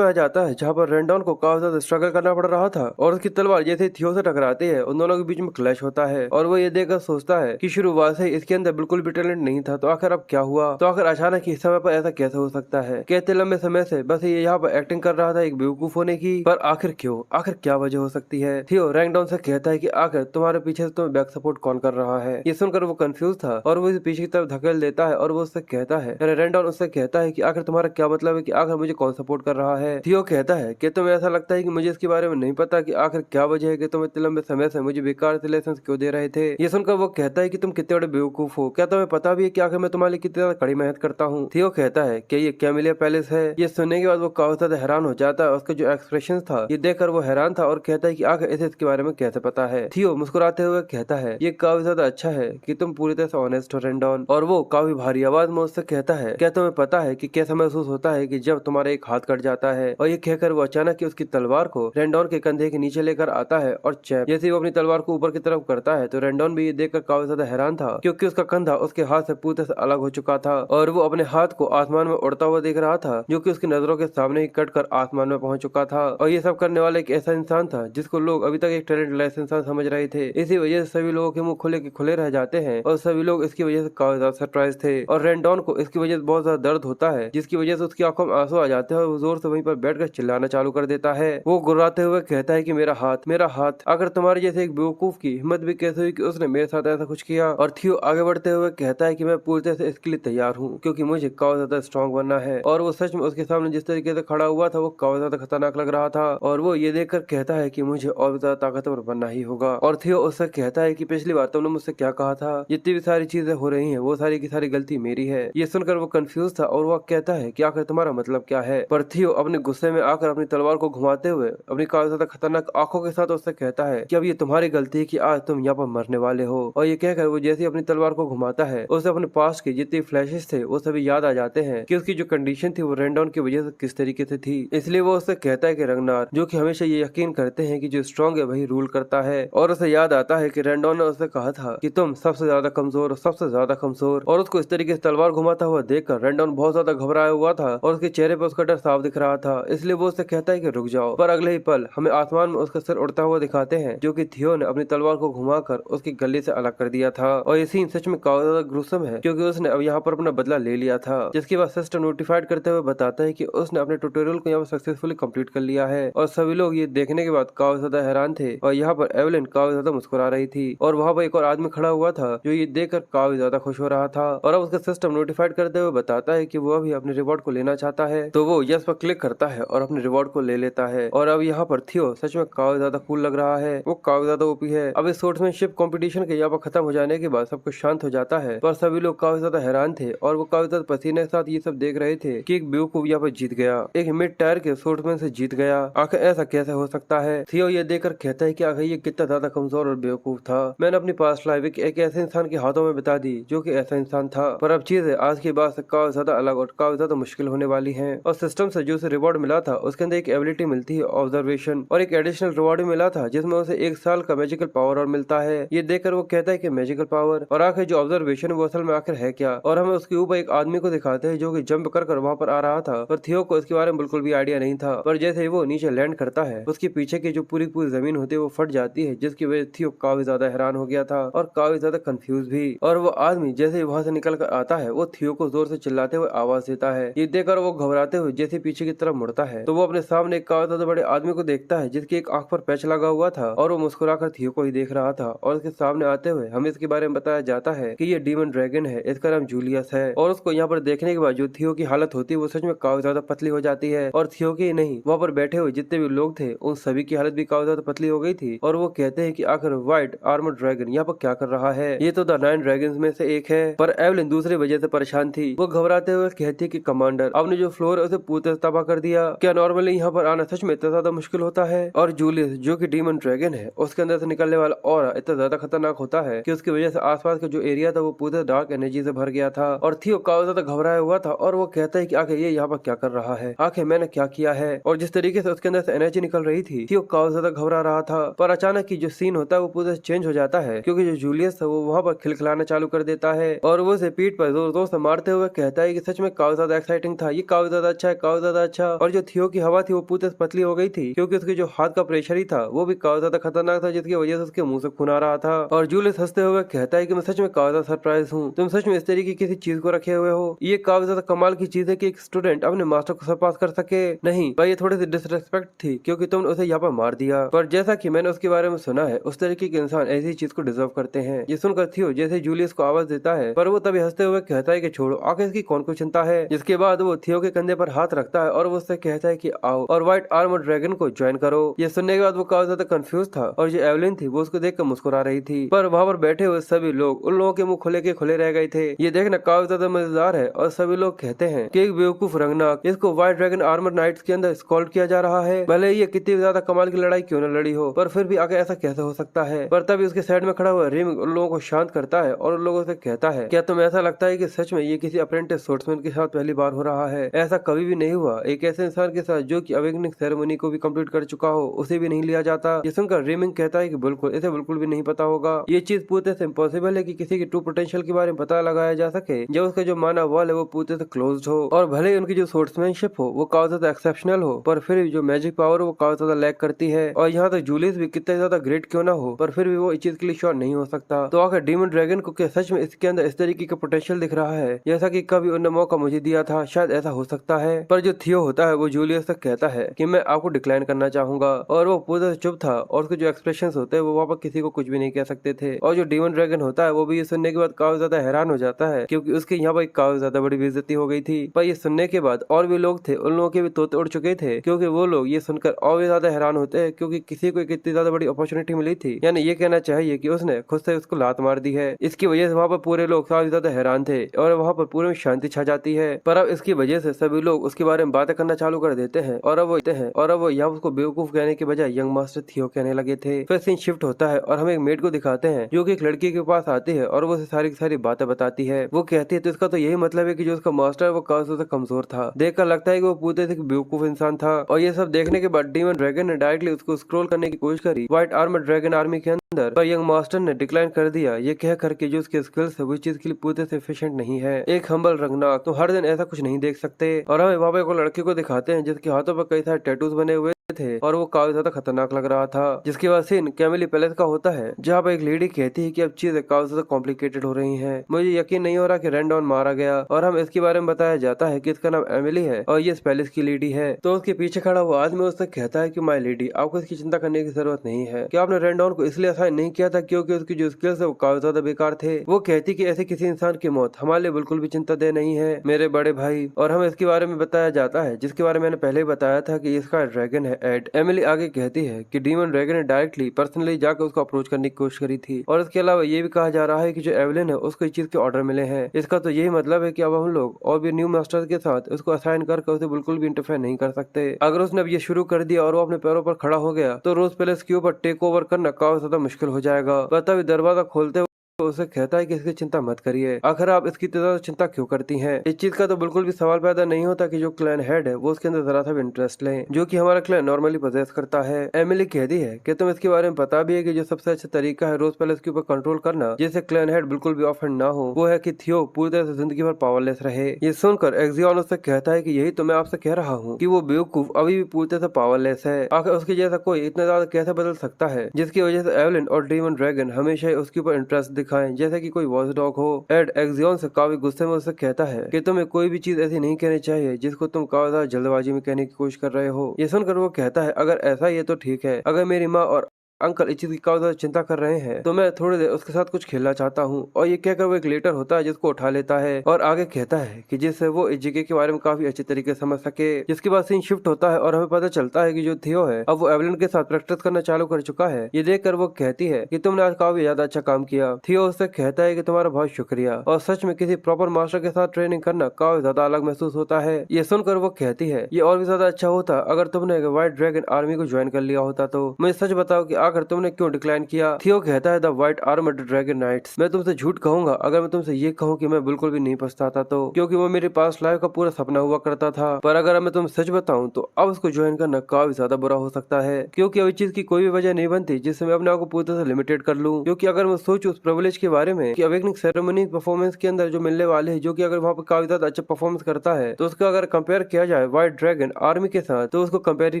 जाता है जहाँ पर रेंडॉन को काफी ज्यादा स्ट्रगल करना पड़ रहा था, और उसकी तलवार जैसे थियो से टकराती है उन दोनों के बीच में क्लैश होता है, और वो ये देखकर सोचता है कि शुरुआत से इसके अंदर बिल्कुल भी टैलेंट नहीं था, तो आखिर अब क्या हुआ? तो आखिर अचानक इस समय पर ऐसा कैसे हो सकता है? कहते लंबे समय से बस ये यहाँ पर एक्टिंग कर रहा था एक बेवकूफ होने की, पर आखिर क्यों? आखिर क्या वजह हो सकती है? थियो रेंडॉन से कहता है कि आखिर तुम्हारे पीछे से तुम्हें बैक सपोर्ट कौन कर रहा है? ये सुनकर वो कंफ्यूज था और वो इसे पीछे की तरफ धकेल देता है, और वो उससे कहता है, रेंडॉन उससे कहता है कि आखिर तुम्हारा क्या मतलब है कि आखिर मुझे कौन सपोर्ट कर रहा है? थियो कहता है कि तुम्हें ऐसा लगता है कि मुझे इसके बारे में नहीं पता कि आखिर क्या वजह है कि तुम इतने लंबे समय से मुझे बेकार से लेसन क्यों दे रहे थे। ये सुनकर वो कहता है कि तुम कितने बड़े बेवकूफ हो, क्या तुम्हें पता भी है कि आखिर मैं तुम्हारे लिए कितनी ज्यादा कड़ी मेहनत करता हूँ? थियो कहता है कि ये कैमेलिया पैलेस है। ये सुनने के बाद वो काफी ज्यादा हैरान हो जाता है, उसका जो एक्सप्रेशन था ये देखकर वो हैरान था और कहता है कि आखिर इसे इसके बारे में कैसे पता है? थियो मुस्कुराते हुए कहता है ये काफी ज्यादा अच्छा है कि तुम पूरी तरह से ऑनेस्ट हो रेंडॉन। और वो काफी भारी आवाज में उससे कहता है क्या तुम्हें पता है कि कैसा महसूस होता है कि जब तुम्हारा एक हाथ कट जाता है? और ये कहकर वो अचानक ही उसकी तलवार को रेंडॉन के कंधे के नीचे लेकर आता है, और चैप जैसे वो अपनी तलवार को ऊपर की तरफ करता है तो रेंडॉन भी ये देखकर काफी ज्यादा हैरान था, क्योंकि उसका कंधा उसके हाथ से पूरी तरह से अलग हो चुका था, और वो अपने हाथ को आसमान में उड़ता हुआ देख रहा था जो कि उसकी नजरों के सामने ही कट कर आसमान में पहुंच चुका था। और ये सब करने वाला एक ऐसा इंसान था जिसको लोग अभी तक एक टैलेंट लेस इंसान समझ रहे थे। इसी वजह से सभी लोगों के मुंह खुले के खुले रह जाते हैं, और सभी लोग इसकी वजह से काफी ज्यादा सरप्राइज थे। और रेंडॉन को इसकी वजह से बहुत ज्यादा दर्द होता है, जिसकी वजह से उसकी आंखों में आंसू आ जाते हैं और वो जोर से वहीं पर बैठकर चिल्लाना चालू कर देता है। वो गुर्राते हुए कहता है कि मेरा हाथ, मेरा हाथ। अगर तुम्हारे जैसे एक बेवकूफ की हिम्मत भी कैसे हुई कि उसने मेरे साथ ऐसा कुछ किया? और थियो आगे बढ़ते हुए कहता है कि मैं पूरी तरह से इसके लिए तैयार हूँ, क्योंकि मुझे काफी ज्यादा स्ट्रॉन्ग बनना है। और वो सच में उसके सामने जिस तरीके से खड़ा हुआ था वो काफी ज्यादा खतरनाक लग रहा था, और वो ये देखकर कहता है कि मुझे और भी ज्यादा ताकतवर बनना ही होगा। और थियो उससे कहता है कि पिछली बार तुमने मुझसे क्या कहा था? जितनी भी सारी चीजें हो रही हैं वो सारी की सारी गलती मेरी है। ये सुनकर वो कंफ्यूज था और वो कहता है कि आखिर तुम्हारा मतलब क्या है? पर थियो अपने गुस्से में आकर अपनी तलवार को घुमाते हुए अपनी काफी ज्यादा खतरनाक आंखों के साथ उससे कहता है कि अब ये तुम्हारी गलती है कि आज तुम यहाँ पर मरने वाले हो। और ये कहकर वो जैसे अपनी तलवार को घुमाता है उसे अपने पास्ट के जितने फ्लैशेस थे वो सभी याद आ जाते हैं कि उसकी जो कंडीशन थी वो रेंडॉन की वजह से किस तरीके से थी। इसलिए वो उससे कहता है कि रंगनार जो कि हमेशा ये यकीन करते हैं कि जो स्ट्रॉन्ग है वही रूल करता है। और उसे याद आता है कि रेंडॉन ने उससे कहा था कि तुम सबसे ज्यादा कमजोर और सबसे उससे ज्यादा कमजोर, और उसको इस तरीके से तलवार घुमाता हुआ देखकर रेंडॉन बहुत ज्यादा घबराया हुआ था और उसके चेहरे पर उसका डर साफ दिख रहा था। इसलिए वो उससे कहता है कि रुक जाओ, पर अगले ही पल हमें आसमान में उसका सिर उड़ता हुआ दिखाते हैं, जो कि थियो ने अपनी तलवार को घुमाकर उसकी गले से अलग कर दिया था। और ये सीन सच में काफी ज्यादा ग्रुसम है, क्योंकि उसने अब यहाँ पर अपना बदला ले लिया था। जिसके बाद सिस्टर नोटिफाइड करते हुए बताता है कि उसने अपने ट्यूटोरियल को यहाँ पर सक्सेसफुली कंप्लीट कर लिया है। और सभी लोग ये देखने के बाद काफी ज्यादा हैरान थे, और यहाँ पर एवलिन काफी ज्यादा मुस्कुरा रही थी, और वहाँ पर एक और आदमी खड़ा हुआ था जो ये देखकर काफी ज्यादा खुश हो रहा था। और अब उसका सिस्टम नोटिफाइड करते हुए बताता है कि वो अभी अपने रिवॉर्ड को लेना चाहता है, तो वो यस पर क्लिक करता है और अपने रिवॉर्ड को ले लेता है। और अब यहाँ पर थियो सच में काफी ज्यादा कूल लग रहा है, वो काफी ज्यादा ओपी है। अब इस सोर्ट्समैनशिप कंपटीशन के यहाँ पर खत्म हो जाने के बाद सब कुछ शांत हो जाता है, पर सभी लोग काफी ज्यादा हैरान थे और वो काफी ज्यादा पसीने के साथ ये सब देख रहे थे कि एक बेवकूफ यहाँ पर जीत गया, एक मिड टायर के सोर्ट्समैन से जीत गया। आखिर ऐसा कैसे हो सकता है? थियो ये देखकर कहता है कि आखिर ये कितना ज्यादा कमजोर और बेवकूफ था। मैंने अपनी पास्ट लाइफ एक ऐसे इंसान के हाथों में बिता दी जो कि ऐसा इंसान था, पर अब चीजें आज के बाद से काफी ज्यादा अलग और काफी ज्यादा मुश्किल होने वाली है। और सिस्टम से जो उसे रिवॉर्ड मिला था उसके अंदर एक एबिलिटी मिलती है ऑब्जर्वेशन, और एक एडिशनल रिवॉर्ड भी मिला था जिसमें उसे 1 साल का मैजिकल पावर और मिलता है। ये देखकर वो कहता है कि मैजिकल पावर, और आखिर जो ऑब्जर्वेशन वो असल में आखिर है क्या? और हमें उसके ऊपर एक आदमी को दिखाते हैं जो कि जंप कर वहाँ पर आ रहा था, पर थियो को इसके बारे में बिल्कुल भी आइडिया नहीं था। पर जैसे ही वो नीचे लैंड करता है उसके पीछे की जो पूरी पूरी जमीन होती है वो फट जाती है, जिसकी वजह से थियो काफी ज्यादा हैरान हो गया था और काफी ज्यादा कंफ्यूज भी। और वो आदमी जैसे ही वहाँ से निकल कर आता है वो थियो को जोर से चिल्लाते हुए आवाज देता है। ये देखकर वो घबराते हुए जैसे पीछे की तरफ मुड़ता है तो वो अपने सामने एक काफी ज्यादा बड़े आदमी को देखता है जिसकी एक आंख पर पैच लगा हुआ था, और वो मुस्कुराकर थियो को ही देख रहा था। और उसके सामने आते हुए हमें इसके बारे में बताया जाता है कि ये डीमन ड्रैगन है, इसका नाम जूलियस है। और उसको यहाँ पर देखने के बाद जो थियो की हालत होती है वो सच में काफी ज्यादा पतली हो जाती है, और थियो की नहीं वहाँ पर बैठे हुए जितने भी लोग थे उन सभी की हालत भी काफी ज्यादा पतली हो गई थी। और वो कहते हैं कि आखिर व्हाइट आर्मर ड्रैगन यहाँ पर क्या कर रहा है? ये तो द 9 ड्रैगन्स में से एक है। पर एवलिन दूसरी वजह से परेशान थी, वो घबराते हुए कहती है कि कमांडर आपने जो फ्लोर है उसे पूरी तबाह कर दिया, क्या नॉर्मली यहाँ पर आना सच में इतना ज्यादा मुश्किल होता है? और जूलियस जो कि डीमन ड्रैगन है उसके अंदर से निकलने वाला ऑरा इतना ज्यादा खतरनाक होता है कि उसकी वजह से आसपास का जो एरिया था वो पूरे डार्क एनर्जी से भर गया था। और थियो काफी ज्यादा घबराया हुआ था, और वो कहता है कि आखिर ये यहाँ पर क्या कर रहा है, आखिर मैंने क्या किया है? और जिस तरीके से उसके अंदर से एनर्जी निकल रही थी थियो काफी ज्यादा घबरा रहा था। पर अचानक की जो सीन होता है वो पूरे चेंज हो जाता है, क्योंकि जो जूलियस था वो वहाँ पर खिलखिलाना चालू कर देता है, और वो उसे पीठ पर जोर जोर से मारते हुए कहता है कि सच में काफी ज्यादा एक्साइटिंग था, ये काफी ज्यादा अच्छा है, काफी ज्यादा अच्छा। और जो थियो की हवा थी वो पूरे पतली हो गई थी, क्योंकि उसके जो हाथ का प्रेशर ही था वो भी काफी ज्यादा खतरनाक था, जिसकी वजह से उसके मुंह से खून आ रहा था। और जूलियस हंसते हुए कहता है कि मैं सच में काफी ज्यादा सरप्राइज हूँ, तुम सच में इस तरीके की किसी चीज को रखे हुए हो। ये काफी ज्यादा कमाल की चीज है कि एक स्टूडेंट अपने मास्टर को सरपास कर सके। नहीं पर ये थोड़ी सी डिसरेस्पेक्ट थी, क्योंकि तुमने उसे यहाँ पर मार दिया। पर जैसा कि मैंने उसके बारे में सुना है उस तरीके के इंसान ऐसी चीज को डिजर्व करते हैं। ये सुनकर थियो जैसे जूलियस को आवाज देता है, पर वो तभी हंसते हुए कहता है कि छोड़ो, आखिर इसकी कौन को चिंता है। जिसके बाद वो थियो के कंधे पर हाथ रखता है और वो उससे कहता है कि आओ और व्हाइट आर्मर ड्रैगन को ज्वाइन करो। ये सुनने के बाद वो काफी ज्यादा कंफ्यूज था, और जो एवलिन थी वो उसको देखकर मुस्कुरा रही थी, पर वहाँ पर बैठे हुए सभी लोग उन लोगों के मुंह खुले के खुले रह गए थे। ये देखना काफी ज्यादा मजेदार है, और सभी लोग कहते हैं कि एक बेवकूफ रंगनाक इसको व्हाइट ड्रैगन आर्मर नाइट्स के अंदर स्कॉल्ड किया जा रहा है, भले ही ये कितनी ज्यादा कमाल की लड़ाई क्यों न लड़ी हो, पर फिर भी आगे ऐसा कैसे हो सकता है। पर तभी उसके साइड में खड़ा हुआ रिम उन लोगों को शांत करता है और उन लोगों से कहता है, क्या तुम्हें ऐसा लगता है कि सच में ये किसी अप्रेंटिस सोर्ट्समैन के साथ पहली बार हो रहा है? ऐसा कभी भी नहीं हुआ, एक ऐसे इंसान के साथ जो कि अवेकनिंग सेरेमनी को भी कंप्लीट कर चुका हो उसे भी नहीं लिया जाता। ये सुनकर रिमिंग कहता है कि बिल्कुल, इसे बिल्कुल भी नहीं पता होगा। ये चीज पूरे से इम्पॉसिबल है कि किसी की ट्रू पोटेंशियल के बारे में पता लगाया जा सके जब उसका जो माना वॉल है वो पूरे से क्लोज्ड हो, और भले ही उनकी जो सोर्ट्समैनशिप हो वो काफी ज्यादा एक्सेप्शनल हो, पर फिर भी जो मैजिक पावर वो काफी ज्यादा लैक करती है। और यहाँ तक जूलियस भी कितना ज्यादा ग्रेट क्यों ना हो, पर फिर भी वो इस चीज के लिए श्योर नहीं हो सकता। तो आखिर डीमन ड्रैगन को क्या सच में इसके अंदर इस तरीके का पोटेंशियल दिख रहा है जैसा कि कभी उन्होंने मौका मुझे दिया था? शायद ऐसा हो सकता है। पर जो थियो होता है वो जूलियस तक कहता है कि मैं आपको डिक्लाइन करना चाहूंगा, और वो पूरा चुप था, और उसके जो एक्सप्रेशंस होते हैं वो वहाँ पर किसी को कुछ भी नहीं कह सकते थे। और जो डीमन ड्रैगन होता है वो भी ये सुनने के बाद काफी ज्यादा हैरान हो जाता है, क्योंकि उसके यहाँ पर काफी ज्यादा बड़ी बेइज्जती हो गई थी। पर ये सुनने के बाद और भी लोग थे, उन लोगों के भी तोते उड़ चुके थे, क्योंकि वो लोग ये सुनकर और भी ज्यादा हैरान होते हैं, क्योंकि किसी को इतनी ज्यादा बड़ी अपॉर्चुनिटी मिली थी, यानी ये कहना चाहिए कि उसने खुद से उसको लात मार दी है। इसकी वजह से वहाँ पर पूरे लोग काफी ज्यादा हैरान थे, और वहाँ पर पूरे में शांति छा जाती है। पर अब इसकी वजह से सभी लोग उसके बारे में बातें करना चालू कर देते हैं, और अब वो यहाँ उसको बेवकूफ कहने के बजाय यंग मास्टर थियो कहने लगे थे। फिर सीन शिफ्ट होता है और हम एक मेड को दिखाते हैं जो कि एक लड़की के पास आती है, और वो उसे सारी की सारी बातें बताती है। वो कहती है तो इसका तो यही मतलब है कि जो उसका मास्टर है वो काफी ज्यादा कमजोर था। देखकर लगता है कि वो पूरे से बेवकूफ इंसान था। और ये सब देखने के बाद डीमन ड्रैगन ने डायरेक्टली उसको स्क्रॉल करने की कोशिश करी व्हाइट आर्मर ड्रैगन आर्मी के अंदर, पर यंग मास्टर ने डिक्लाइन कर दिया, ये कह करके जो उसके स्किल्स है वो चीज के लिए पूरी से एफिशिएंट नहीं है। एक हम्बल रंगनाक तो हर दिन ऐसा कुछ नहीं देख सकते। और हमें वहाँ पे एक लड़के को दिखाते हैं जिसके हाथों पर कई सारे टैटूज बने हुए थे और वो काफी ज्यादा खतरनाक लग रहा था। जिसके बाद सीन कैमिली पैलेस का होता है जहाँ पर एक लेडी कहती है कि अब चीजें काफी ज्यादा कॉम्प्लिकेटेड हो रही हैं। मुझे यकीन नहीं हो रहा कि रेंडॉन मारा गया और हम इसके बारे में बताया जाता है कि इसका नाम एमिली है और ये इस पैलेस की लेडी है। तो उसके पीछे खड़ा हुआ आदमी उससे कहता है कि माय लेडी, आपको इसकी चिंता करने की जरूरत नहीं है कि आपने रेंडॉन को इसलिए असाइन नहीं किया था क्योंकि उसकी जो स्किल्स है वो काफी ज्यादा बेकार थे। वो कहती कि ऐसे किसी इंसान की मौत हमारे लिए बिल्कुल भी चिंता दे नहीं है मेरे बड़े भाई। और हमें इसके बारे में बताया जाता है जिसके बारे में मैंने पहले ही बताया था कि इसका ड्रैगन है एड। एमिली आगे कहती है कि डीमन ड्रैगन ने डायरेक्टली पर्सनली जाकर उसको अप्रोच करने की कोशिश करी थी। और इसके अलावा ये भी कहा जा रहा है कि जो एवलिन है उसको इस चीज के ऑर्डर मिले हैं। इसका तो यही मतलब है कि अब हम लोग और भी न्यू मास्टर्स के साथ उसको असाइन करके उसे बिल्कुल भी इंटरफेयर नहीं कर सकते। अगर उसने अब ये शुरू कर दिया और वो अपने पैरों पर खड़ा हो गया तो रोज पैलेस के ऊपर टेक ओवर करना काफी ज्यादा मुश्किल हो जाएगा। पर तभी दरवाजा खोलते तो उसे कहता है कि इसकी चिंता मत करिए, आखिर आप इसकी ज्यादा चिंता क्यों करती हैं? इस चीज का तो बिल्कुल भी सवाल पैदा नहीं होता कि जो क्लैन हेड है वो उसके अंदर जरा सा भी इंटरेस्ट ले जो कि हमारा क्लैन नॉर्मली पोजेस करता है। एमिली कहती है कि तुम इसके बारे में पता भी है कि जो सबसे अच्छा तरीका है रोज पैलेस के ऊपर कंट्रोल करना जिससे क्लैन हेड बिल्कुल भी ऑफेंड ना हो वो है कि थियो पूरी तरह से जिंदगी भर पावरलेस रहे। ये सुनकर एक्सियन उससे कहता है कि यही तो मैं आपसे कह रहा हूँ कि वो बेवकूफ अभी भी पूरी तरह से पावरलेस है। आखिर उसके जैसा कोई इतना ज्यादा कैसे बदल सकता है जिसकी वजह से एवलिन और डीमन ड्रैगन हमेशा ही उसके ऊपर इंटरेस्ट दिखाएं जैसे कि कोई वॉच डॉग हो। एड एक्सियन से काफी गुस्से में उससे कहता है कि तुम्हें कोई भी चीज ऐसी नहीं कहनी चाहिए जिसको तुम काफी ज्यादा जल्दबाजी में कहने की कोशिश कर रहे हो। ये सुनकर वो कहता है अगर ऐसा ही है तो ठीक है, अगर मेरी माँ और अंकल इस चीज की काफी ज्यादा चिंता कर रहे हैं तो मैं थोड़ी देर उसके साथ कुछ खेलना चाहता हूँ। और ये कहकर वो एक लेटर होता है जिसको उठा लेता है और आगे कहता है कि जिससे वो इस जगह के बारे में काफी अच्छे तरीके से समझ सके। जिसके बाद सीन शिफ्ट होता है और हमें पता चलता है कि जो थियो है अब वो एवलिन के साथ प्रैक्टिस करना चालू कर चुका है। ये देखकर वो कहती है कि तुमने आज काफी ज्यादा अच्छा काम किया। थियो उससे कहता है कि तुम्हारा बहुत शुक्रिया और सच में किसी प्रॉपर मास्टर के साथ ट्रेनिंग करना काफी ज्यादा अलग महसूस होता है। ये सुनकर वो कहती है ये और भी ज्यादा अच्छा होता अगर तुमने व्हाइट ड्रैगन आर्मी को ज्वाइन कर लिया होता। तो मुझे सच बताओ कि आखिर तुमने क्यों डिक्लाइन किया? थियो कहता है the white armoured dragon knights. मैं तुमसे झूठ कहूंगा अगर मैं तुमसे ये कहूँ कि मैं बिल्कुल भी नहीं पछताता तो, क्योंकि वो मेरे पास लाइफ का पूरा सपना हुआ करता था। पर अगर मैं तुम्हें सच बताऊं तो अब उसको ज्वाइन करना काफी ज्यादा बुरा हो सकता है क्योंकि अब इस चीज की कोई भी वजह नहीं बनती जिससे मैं अपने आप को पूरी तरह से लिमिटेड कर लूं। क्योंकि अगर मैं सोचूं उस प्रिविलेज के बारे में कि अवेकनिंग सेरेमनी परफॉर्मेंस के अंदर जो मिलने वाले है जो कि अगर वहाँ पर काफी ज्यादा अच्छा परफॉर्मेंस करता है तो उसका अगर कंपेयर किया जाए व्हाइट ड्रैगन आर्मी के साथ तो उसको कंपेयर ही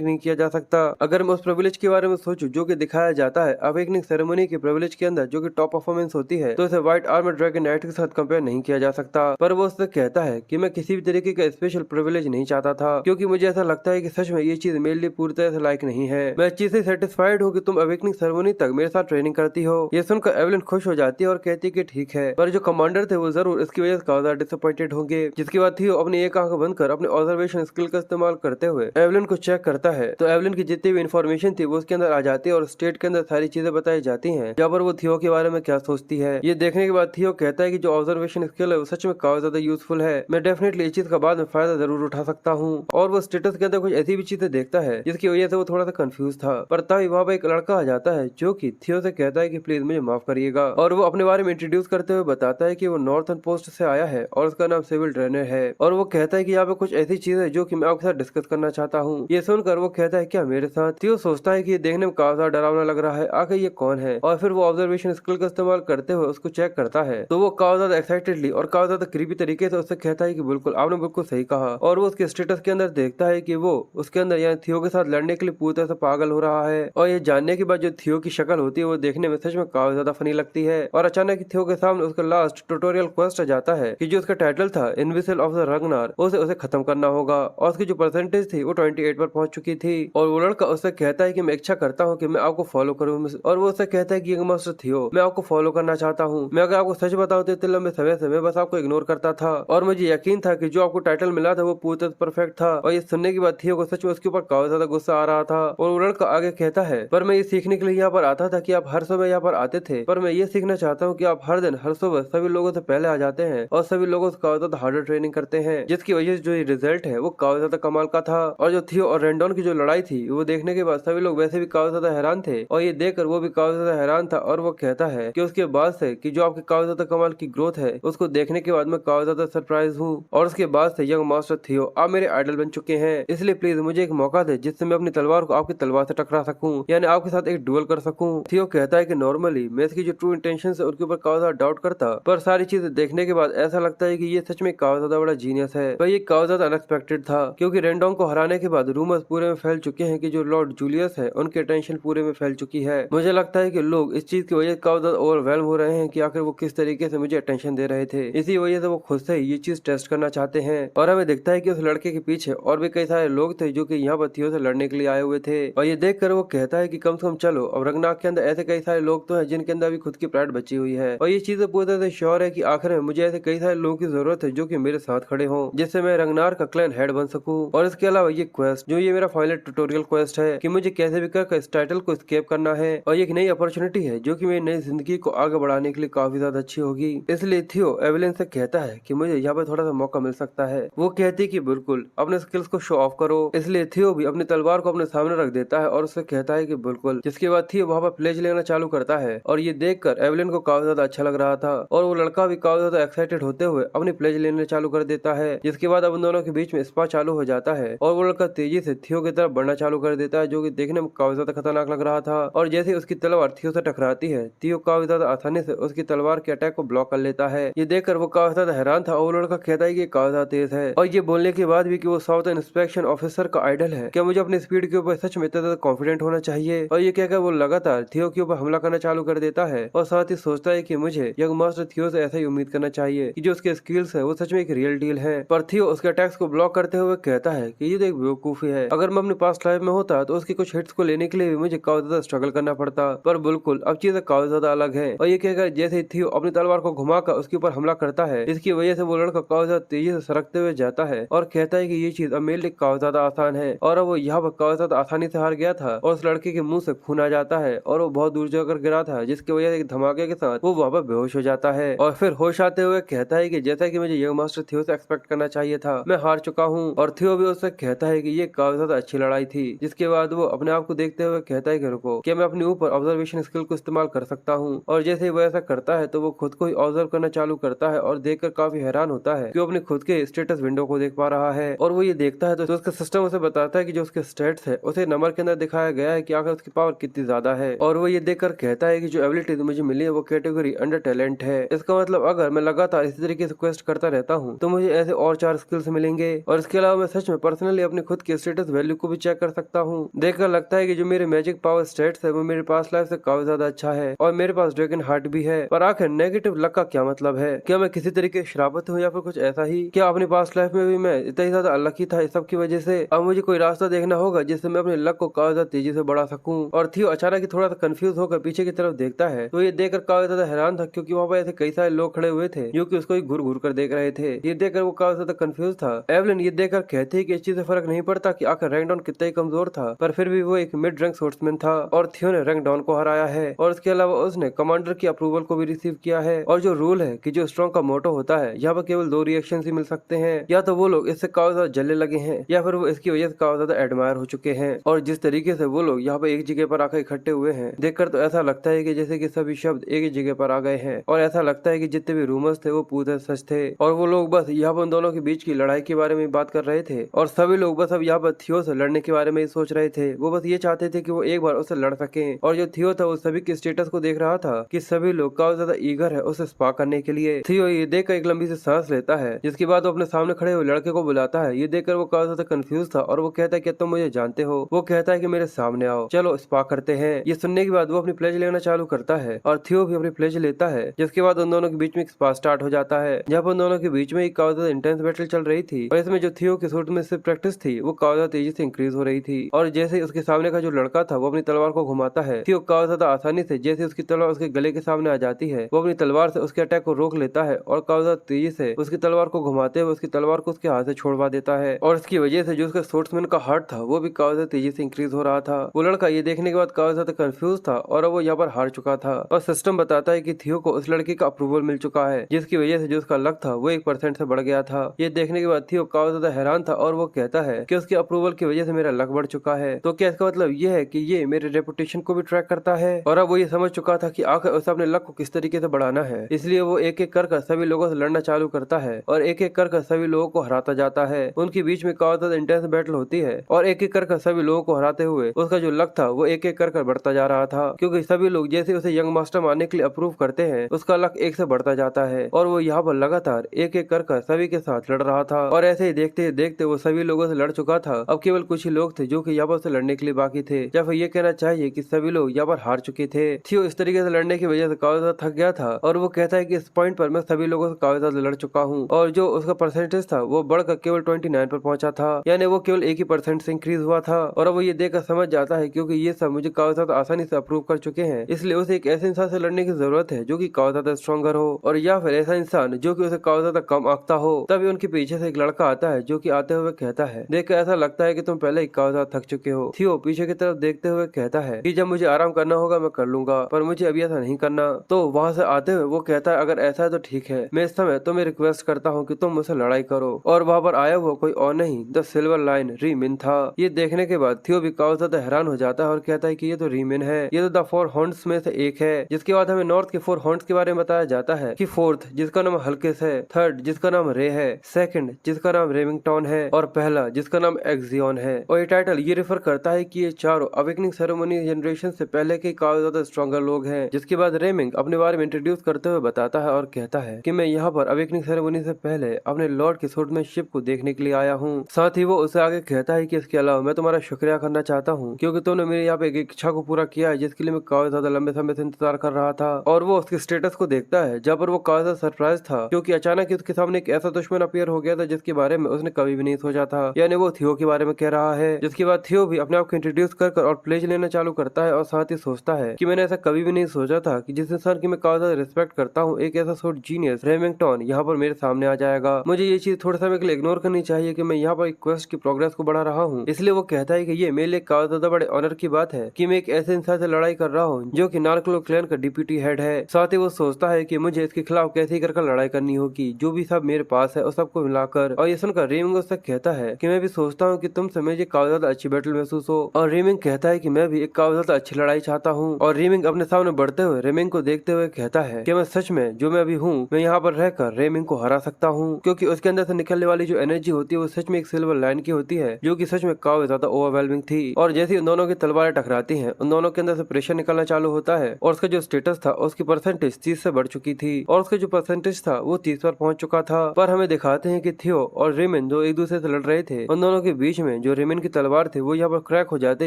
नहीं किया जा सकता। अगर मैं उस प्रिविलेज के बारे में सोचूं जो कि दिखाया जाता है अवेकनिंग सेरेमनी के प्रिविलेज के अंदर जो कि टॉप परफॉर्मेंस होती है तो इसे व्हाइट आर्मर ड्रैगन नाइट के साथ कंपेयर नहीं किया जा सकता। पर वो उससे कहता है कि मैं किसी भी तरीके का स्पेशल प्रिविलेज नहीं चाहता था क्योंकि मुझे ऐसा लगता है कि सच में ये चीज मेरे लिए पूरी तरह से लायक नहीं है। मैं इस चीज से सेटिस्फाइड हूँ कि तुम अवेकनिंग सेरेमनी तक मेरे साथ ट्रेनिंग करती हो। ये सुनकर एवलिन खुश हो जाती है और कहती है कि ठीक है, पर जो कमांडर थे वो जरूर इसकी वजह से काफी ज्यादा डिसअपॉइंटेड होंगे। जिसके बाद थियो अपनी एक आंख बंद कर अपने ऑब्जर्वेशन स्किल का इस्तेमाल करते हुए एवलिन को चेक करता है तो एवलिन की जितनी भी इन्फॉर्मेशन थी वो उसके अंदर आ जाती है और स्टेट के अंदर सारी चीजें बताई जाती है जहाँ पर वो थियो के बारे में क्या सोचती है। ये देखने के बाद थियो कहता है कि जो ऑब्जर्वेशन स्किल है वो सच में काफी ज्यादा यूजफुल है। मैं डेफिनेटली इस चीज का बाद में फायदा जरूर उठा सकता हूँ। और वो स्टेटस के अंदर कुछ ऐसी भी चीजें देखता है जिसकी वजह से वो थोड़ा सा कंफ्यूज था। पर तभी वहाँ पे एक लड़का आ जाता है जो कि थियो से कहता है कि प्लीज मुझे माफ करिएगा और वो अपने बारे में इंट्रोड्यूस करते हुए बताता है कि वो नॉर्थन पोस्ट से आया है और उसका नाम सिविल ट्रेनर है। और वो कहता है कि यहाँ पे कुछ ऐसी चीज है जो कि मैं आपके साथ डिस्कस करना चाहता हूँ। ये सुनकर वो कहता है क्या मेरे साथ? थियो सोचता है कि ये देखने में काफी ज्यादा डरावना लग रहा है, आखिर ये कौन है? और फिर वो ऑब्जर्वेशन स्किल का इस्तेमाल करते हुए उसको चेक करता है तो वो काफी ज्यादा एक्साइटेडली और काफी ज्यादा क्रीपी तरीके से उससे कहता है कि बिल्कुल आपने बिल्कुल सही कहा। और वो उसके स्टेटस के अंदर देखता है कि वो उसके अंदर यानी थियो के साथ लड़ने के लिए पूरी तरह से पागल हो रहा है। और ये जानने के बाद जो थियो की शक्ल होती है वो देखने में सच में काफी ज्यादा फनी लगती है। और अचानक थियो के सामने उसका लास्ट ट्यूटोरियल क्वेस्ट आ जाता है कि जो उसका टाइटल था इनविजिबल ऑफ द रग्नार उसे खत्म करना होगा। और उसकी जो परसेंटेज थी वो 28 पर पहुंच चुकी थी। और वो लड़का उससे कहता है कि मैं इच्छा करता हूँ कि मैं आपको फॉलो करूँ। और वो उससे कहता है कि मास्टर थियो मैं आपको फॉलो करना चाहता हूँ। मैं अगर आपको सच बताऊं तो इतने लंबे समय से मैं बस आपको इग्नोर करता था और मुझे यकीन था कि जो आपको टाइटल मिला था वो पूरी तरह परफेक्ट था। और ये सुनने के बाद थियो को सच में उसके ऊपर काफी ज्यादा गुस्सा आ रहा था। और वो लड़का आगे कहता है पर मैं ये सीखने के लिए यहाँ पर आता था कि आप हर सुबह यहाँ पर आते थे, पर मैं ये सीखना चाहता हूँ कि आप हर दिन हर सुबह सभी लोगों से पहले आ जाते हैं और सभी लोगों से काफी ज्यादा हार्डर ट्रेनिंग करते हैं, जिसकी वजह से जो ये रिजल्ट है वो काफी ज्यादा कमाल का था। और जो थियो और रेंडॉन की जो लड़ाई थी वो देखने के बाद सभी लोग वैसे भी काफी ज्यादा हैरान थे थे। और ये देखकर वो भी काफी ज्यादा हैरान था और वो कहता है कि उसके बाद से कि जो आपके काफी ज्यादा कमाल की ग्रोथ है उसको देखने के बाद मैं काफी ज्यादा सरप्राइज हूँ। और उसके बाद से यंग मास्टर थियो आप मेरे आइडल बन चुके हैं, इसलिए प्लीज मुझे एक मौका दे जिससे मैं अपनी तलवार को आपकी तलवार से टकरा सकूं, यानी आपके साथ एक डुएल कर सकूं। थियो कहता है कि नॉर्मली मैं इसकी जो ट्रू इंटेंशन है उनके ऊपर काफी ज्यादा डाउट करता, पर सारी चीजें देखने के बाद ऐसा लगता है कि ये सच में काफी ज्यादा बड़ा जीनियस है। पर ये काफी ज्यादा अनएक्सपेक्टेड था क्योंकि रेंडोंग को हराने के बाद रूमर्स पूरे में फैल चुके हैं कि जो लॉर्ड जूलियस है उनकी अटेंशन पूरे में फैल चुकी है। मुझे लगता है कि लोग इस चीज की वजह से काफी ज्यादा ओवरवेल्म हो रहे हैं कि आखिर वो किस तरीके से मुझे अटेंशन दे रहे थे। इसी वजह से वो खुद से ही ये चीज टेस्ट करना चाहते हैं। और हमें दिखता है कि उस लड़के के पीछे और भी कई सारे लोग थे जो कि यहाँ पर थियो से लड़ने के लिए आए हुए थे। और ये देखकर वो कहता है कि कम से कम चलो, अब रंगनाग के अंदर ऐसे कई सारे लोग तो हैं जिनके अंदर भी खुद की प्राइड बची हुई है। और ये चीज पूरी तरह से श्योर है कि आखिर में मुझे ऐसे कई सारे लोगों की जरूरत है जो कि मेरे साथ खड़े हों, जिससे मैं रंगनार का क्लैन हेड बन सकूं। और इसके अलावा ये क्वेस्ट जो ये मेरा फाइनल ट्यूटोरियल क्वेस्ट है कि मुझे कैसे भी कर इस टाइटल को स्केप करना है, और ये एक नई अपॉर्चुनिटी है जो कि मेरी नई जिंदगी को आगे बढ़ाने के लिए काफी ज्यादा अच्छी होगी। इसलिए थियो एवेलिन से कहता है कि मुझे यहाँ पर थोड़ा सा मौका मिल सकता है। वो कहती कि बिल्कुल अपने स्किल्स को शो ऑफ करो। इसलिए थियो भी अपनी तलवार को अपने सामने रख देता है और उससे कहता है कि बिल्कुल। जिसके बाद थियो वहाँ पर प्लेज लेना चालू करता है और ये देखकर एवेलिन को काफी ज्यादा अच्छा लग रहा था और वो लड़का भी काफी ज्यादा एक्साइटेड होते हुए अपनी प्लेज लेने चालू कर देता है। जिसके बाद अब उन दोनों के बीच में स्पा चालू हो जाता है और वो लड़का तेजी से थियो की तरफ बढ़ना चालू कर देता है, जो कि देखने में काफी ज्यादा खतरनाक लग रहा था। और जैसे ही उसकी तलवार थियो से टकराती है, थियो काफी ज्यादा आसानी से उसकी तलवार के अटैक को ब्लॉक कर लेता है। ये देखकर वो काफी ज्यादा हैरान था और वो लड़का कहता है कि काफी ज्यादा तेज है। और ये बोलने के बाद भी कि वो साउथ इंस्पेक्शन ऑफिसर का आइडल है, क्या मुझे अपनी स्पीड के ऊपर सच में इतना ज्यादा कॉन्फिडेंट होना चाहिए। और ये कहकर वो लगातार थियो के ऊपर हमला करना चालू कर देता है और साथ ही सोचता है कि मुझे यंग मास्टर थियो से ऐसा ही उम्मीद करना चाहिए कि जो उसके स्किल्स है वो सच में एक रियल डील है। पर थियो उसके अटैक्स को ब्लॉक करते हुए कहता है कि ये तो एक बेवकूफी है, अगर मैं अपने पास्ट लाइफ में होता तो उसकी कुछ हिट्स को लेने के लिए भी मुझे काफी ज्यादा स्ट्रगल करना पड़ता, पर बिल्कुल अब चीजें काफी ज्यादा अलग है। और ये कहकर जैसे ही थियो अपनी तलवार को घुमाकर उसके ऊपर हमला करता है, इसकी वजह से वो लड़का काफी ज्यादा तेजी से सरकते हुए जाता है और कहता है कि ये चीज अब मेरे लिए काफी ज्यादा आसान है। और अब वो यहाँ पर काफी ज्यादा आसानी से हार गया था और उस लड़के के मुंह से खून आ जाता है और वो बहुत दूर जाकर गिरा था, जिसकी वजह से एक धमाके के साथ वो वहाँ पर बेहोश हो जाता है। और फिर होश आते हुए कहता है कि जैसा कि मुझे यंग मास्टर थियो से एक्सपेक्ट करना चाहिए था, मैं हार चुका हूँ। और थियो भी उससे कहता है कि ये काफी ज्यादा अच्छी लड़ाई थी। जिसके बाद वो अपने आप को देखते हुए कहता है कि रुको, क्या मैं अपने ऊपर ऑब्जर्वेशन स्किल को इस्तेमाल कर सकता हूँ। और जैसे ही वो ऐसा करता है तो वो खुद को ही ऑब्जर्व करना चालू करता है और देखकर काफी हैरान होता है कि वो अपने खुद के स्टेटस विंडो को देख पा रहा है। और वो ये देखता है तो उसका सिस्टम उसे बताता है कि जो उसके स्टेट्स है उसे नंबर के अंदर दिखाया गया है कि आखिर उसकी पावर कितनी ज्यादा है। और वो ये देखकर कहता है कि जो एबिलिटी मुझे मिली है वो कैटेगरी अंडर टैलेंट है। इसका मतलब अगर मैं लगातार इसी तरीके से क्वेस्ट करता रहता हूँ तो मुझे ऐसे और 4 स्किल्स मिलेंगे। और इसके अलावा मैं सच में पर्सनली अपने खुद के स्टेटस वैल्यू को भी चेक कर सकता हूँ। देखकर लगता है कि जो मेरे मैजिक पावर स्टेट्स है वो मेरे पास्ट लाइफ से काफी ज्यादा अच्छा है और मेरे पास ड्रैगन हार्ट भी है। पर आखिर नेगेटिव लक का क्या मतलब है? क्या मैं किसी तरीके श्रापित हूँ या फिर कुछ ऐसा ही? क्या अपनी पास्ट लाइफ में भी मैं इतना ही ज्यादा अनलकी था इस सब की वजह से? अब मुझे कोई रास्ता देखना होगा जिससे मैं अपने लक को काफी ज्यादा तेजी से बढ़ा सकूं। और थियो अचानक थोड़ा सा कंफ्यूज होकर पीछे की तरफ देखता है तो ये देखकर काफी ज्यादा हैरान था क्योंकि वहाँ पर ऐसे कई सारे लोग खड़े हुए थे जो कि उसको घूर घूर कर देख रहे थे। ये देखकर वो काफी ज्यादा कंफ्यूज था। एवलिन ये देखकर कहती है कि इस चीज से फर्क नहीं पड़ता कि आखिर रैंक डाउन कितना ही कमजोर था, पर फिर भी वो एक मिड रैंक स्पोर्ट्समैन था और थियो ने रैंक डाउन को हराया है। और इसके अलावा उसने कमांडर की अप्रूवल को भी रिसीव किया है। और जो रूल है कि जो स्ट्रॉन्ग का मोटो होता है यहाँ पर केवल 2 रिएक्शन ही मिल सकते हैं, या तो वो लोग इससे काफी ज्यादा जलने लगे हैं या फिर वो इसकी वजह से काफी ज्यादा एडमायर हो चुके हैं। और जिस तरीके से वो लोग यहाँ पे एक जगह पर आकर इकट्ठे हुए हैं देखकर तो ऐसा लगता है कि जैसे कि सभी शब्द एक ही जगह पर आ गए हैं और ऐसा लगता है कि जितने भी रूमर्स थे वो पूरे सच थे और वो लोग बस यहाँ पर उन दोनों के बीच की लड़ाई के बारे में बात कर रहे थे। और सभी लोग बस अब यहाँ पर थियो से लड़ने के बारे में ही सोच रहे थे। वो बस ये चाहते थे कि वो एक बार उससे लड़ सकें। और जो थियो था वो सभी के स्टेटस को देख रहा था कि सभी लोग काफी ज्यादा ईगर है उसे स्पा करने के लिए। थियो ये देखकर एक लंबी सी सांस लेता है, जिसके बाद वो अपने सामने खड़े हुए लड़के को बुलाता है। ये देखकर वो काफी ज्यादा कंफ्यूज था और वो कहता है कि तुम मुझे जानते हो? वो कहता है कि मेरे सामने आओ, चलो स्पा करते हैं। ये सुनने के बाद वो अपनी प्लेज लेना चालू करता है और थियो भी अपनी प्लेज लेता है, जिसके बाद उन दोनों के बीच में एक स्पा स्टार्ट हो जाता है जहाँ पर उन दोनों के बीच में एक काफी ज्यादा इंटेंस बैटल चल रही थी। और इसमें जो थियो की सूट में से प्रैक्टिस थी वो काफी ज्यादा तेजी से इंक्रीज हो रही थी। और जैसे उसके सामने का जो लड़का था वो अपनी तलवार को घुमाता है, थियो काफी ज्यादा आसानी से जैसे उसकी तलवार उसके गले के सामने आ जाती है वो अपनी तलवार से उसके अटैक को रोक लेता है और काफी ज्यादा तेजी से उसकी तलवार को घुमाते हुए उसकी तलवार को उसके हाथ से छोड़वा देता है। और इसकी वजह से जो उसका स्पोर्ट्समैन का हार्ट था वो भी काफी ज्यादा तेजी से इंक्रीज हो रहा था। वो लड़का ये देखने के बाद काफी ज्यादा कंफ्यूज था और वो यहाँ पर हार चुका था। और सिस्टम बताता है कि थियो को उस लड़की का अप्रूवल मिल चुका है, जिसकी वजह से जो उसका लक था वो 1% से बढ़ गया था। ये देखने के बाद थियो काफी ज्यादा हैरान था और वो कहता है कि उसके अप्रूवल की वजह से मेरा लक बढ़ चुका है। तो क्या इसका मतलब ये है कि ये मेरे मेरे रेपुटेशन को भी ट्रैक करता है। और अब वो ये समझ चुका था कि आखिर उसे अपने लक को किस तरीके से बढ़ाना है, इसलिए वो एक एक कर सभी लोगों से लड़ना चालू करता है और एक एक कर सभी लोगों को हराता जाता है। उनके बीच में काफी ज्यादा इंटेंस बैटल होती है और एक एक कर सभी लोगों को हराते हुए उसका जो लक था वो एक एक कर बढ़ता जा रहा था, क्योंकि सभी लोग जैसे उसे यंग मास्टर मानने के लिए अप्रूव करते हैं उसका लक एक से बढ़ता जाता है और वो यहाँ पर लगातार एक एक कर सभी के साथ लड़ रहा था। और ऐसे ही देखते देखते वो सभी लोगों से लड़ चुका था। अब केवल कुछ ही लोग थे जो कि यहाँ पर से लड़ने के लिए बाकी थे, या फिर ये कहना चाहिए कि सभी लोग यहाँ पर हार चुके थे। थियो इस तरीके से लड़ने की वजह से काफी ज्यादा थक गया था और वो कहता है कि इस पॉइंट पर मैं सभी लोगों से काफी ज्यादा लड़ चुका हूँ और जो उसका परसेंटेज था वो बढ़कर केवल 29 पर पहुंचा था, यानी वो केवल 1% से इंक्रीज हुआ था। और अब वो ये देखकर समझ जाता है क्योंकि ये सब मुझे काफी ज्यादा आसानी से अप्रूव कर चुके हैं, इसलिए उसे एक ऐसे इंसान से लड़ने की जरूरत है जो कि काफी ज्यादा स्ट्रॉन्गर हो और या फिर ऐसा इंसान जो कि उसे काफी ज्यादा कम आंकता हो। तभी उनके पीछे से एक लड़का आता है जो कि आते हुए कहता है, देखकर ऐसा लगता है कि तुम पहले ही काफी ज्यादा थक चुके हो। थियो पीछे की तरफ देखते हुए कहता है कि जब मुझे आराम करना होगा मैं कर लूंगा, पर मुझे अभी ऐसा नहीं करना। तो वहाँ से आते हुए वो कहता है, अगर ऐसा है तो ठीक है, मैं इस समय तुम्हें रिक्वेस्ट करता हूँ कि तुम मुझसे लड़ाई करो। और वहाँ पर आया हुआ कोई और नहीं, द सिल्वर लाइन रीमिन था। ये देखने के बाद थियो भी काफी ज्यादा हैरान हो जाता है और कहता है कि ये तो रीमिन है, ये तो द 4 हॉर्न्स में से एक है। जिसके बाद हमें नॉर्थ के 4 हॉर्न्स के बारे में बताया जाता है कि फोर्थ जिसका नाम हल्केस है, थर्ड जिसका नाम रे है, सेकंड जिसका नाम रेमिंगटन है और पहला जिसका नाम एक्सियन है। और ये टाइटल ये रेफर करता है कि ये चारों अवेकनिंग सेरेमनी जनरेशन से पहले के काफी ज्यादा स्ट्रॉन्गर लोग हैं। जिसके बाद रेमिंग अपने बारे में इंट्रोड्यूस करते हुए बताता है और कहता है कि मैं यहाँ पर अवेकनिंग सेरेमनी से पहले अपने लॉर्ड के स्वॉर्डमैनशिप को देखने के लिए आया हूँ। साथ ही वो उसे आगे कहता है कि इसके अलावा मैं तुम्हारा शुक्रिया करना चाहता हूँ क्योंकि तुमने मेरे यहाँ पे एक इच्छा को पूरा किया है जिसके लिए मैं काफी ज्यादा लंबे समय से इंतजार कर रहा था। और वो उसके स्टेटस को देखता है जहाँ पर वो काफी ज्यादा सरप्राइज था क्योंकि अचानक ही उसके सामने एक ऐसा दुश्मन अपीयर हो गया था जिसके बारे में उसने कभी भी नहीं सोचा था, यानी वो थियो के बारे में कह रहा है। जिसके बाद थियो भी अपने आप को इंट्रोड्यूस कर और प्लेज लेना चालू करता है और साथ ही सोचता है कि मैंने ऐसा कभी भी नहीं सोचा था कि जिस इंसान की मैं काफी ज्यादा रिस्पेक्ट करता हूँ एक ऐसा सोर्ड जीनियस रेमिंगटन यहाँ पर मेरे सामने आ जाएगा। मुझे ये चीज थोड़े समय के लिए इग्नोर करनी चाहिए कि मैं यहाँ पर एक क्वेस्ट की प्रोग्रेस को बढ़ा रहा हूँ, इसलिए वो कहता है कि ये मेरे लिए काफी ज्यादा बड़े ऑनर की बात है कि मैं एक ऐसे इंसान से लड़ाई कर रहा हूँ जो कि नार्कलो क्लैन का डिप्यूटी हेड है। साथ ही वो सोचता है कि मुझे इसके खिलाफ कैसे कर लड़ाई करनी होगी, जो भी सब मेरे पास है उस सबको मिलाकर। और ये सुनकर रेमिंग उससे कहता है कि मैं भी सोचता हूँ कि तुमसे मुझे काफी ज्यादा अच्छी बैटल महसूस हो। और रेमिंग कहता है कि मैं भी एक काफी ज्यादा अच्छी लड़ाई चाहता हूँ। और रेमिंग अपने सामने बढ़ते हुए रेमिंग को देखते हुए कहता है कि मैं सच में जो मैं अभी हूँ मैं यहाँ पर रहकर रेमिंग को हरा सकता हूँ, क्योंकि उसके अंदर से निकलने वाली जो एनर्जी होती है वो सच में एक सिल्वर लाइन की होती है जो कि सच में काफी ज्यादा ओवरवेलमिंग थी। और जैसे उन दोनों की तलवारें टकराती हैं उन दोनों के अंदर से प्रेशर निकलना चालू होता है और उसका जो स्टेटस था उसकी परसेंटेज 30 से बढ़ चुकी थी और उसका जो परसेंटेज था वो 30 पर पहुंच चुका था। पर हमें दिखाते हैं कि थियो और रेमिन जो एक दूसरे से लड़ रहे थे उन दोनों के बीच में जो रेमिन की तलवार थी वो यहाँ पर क्रैक हो जाते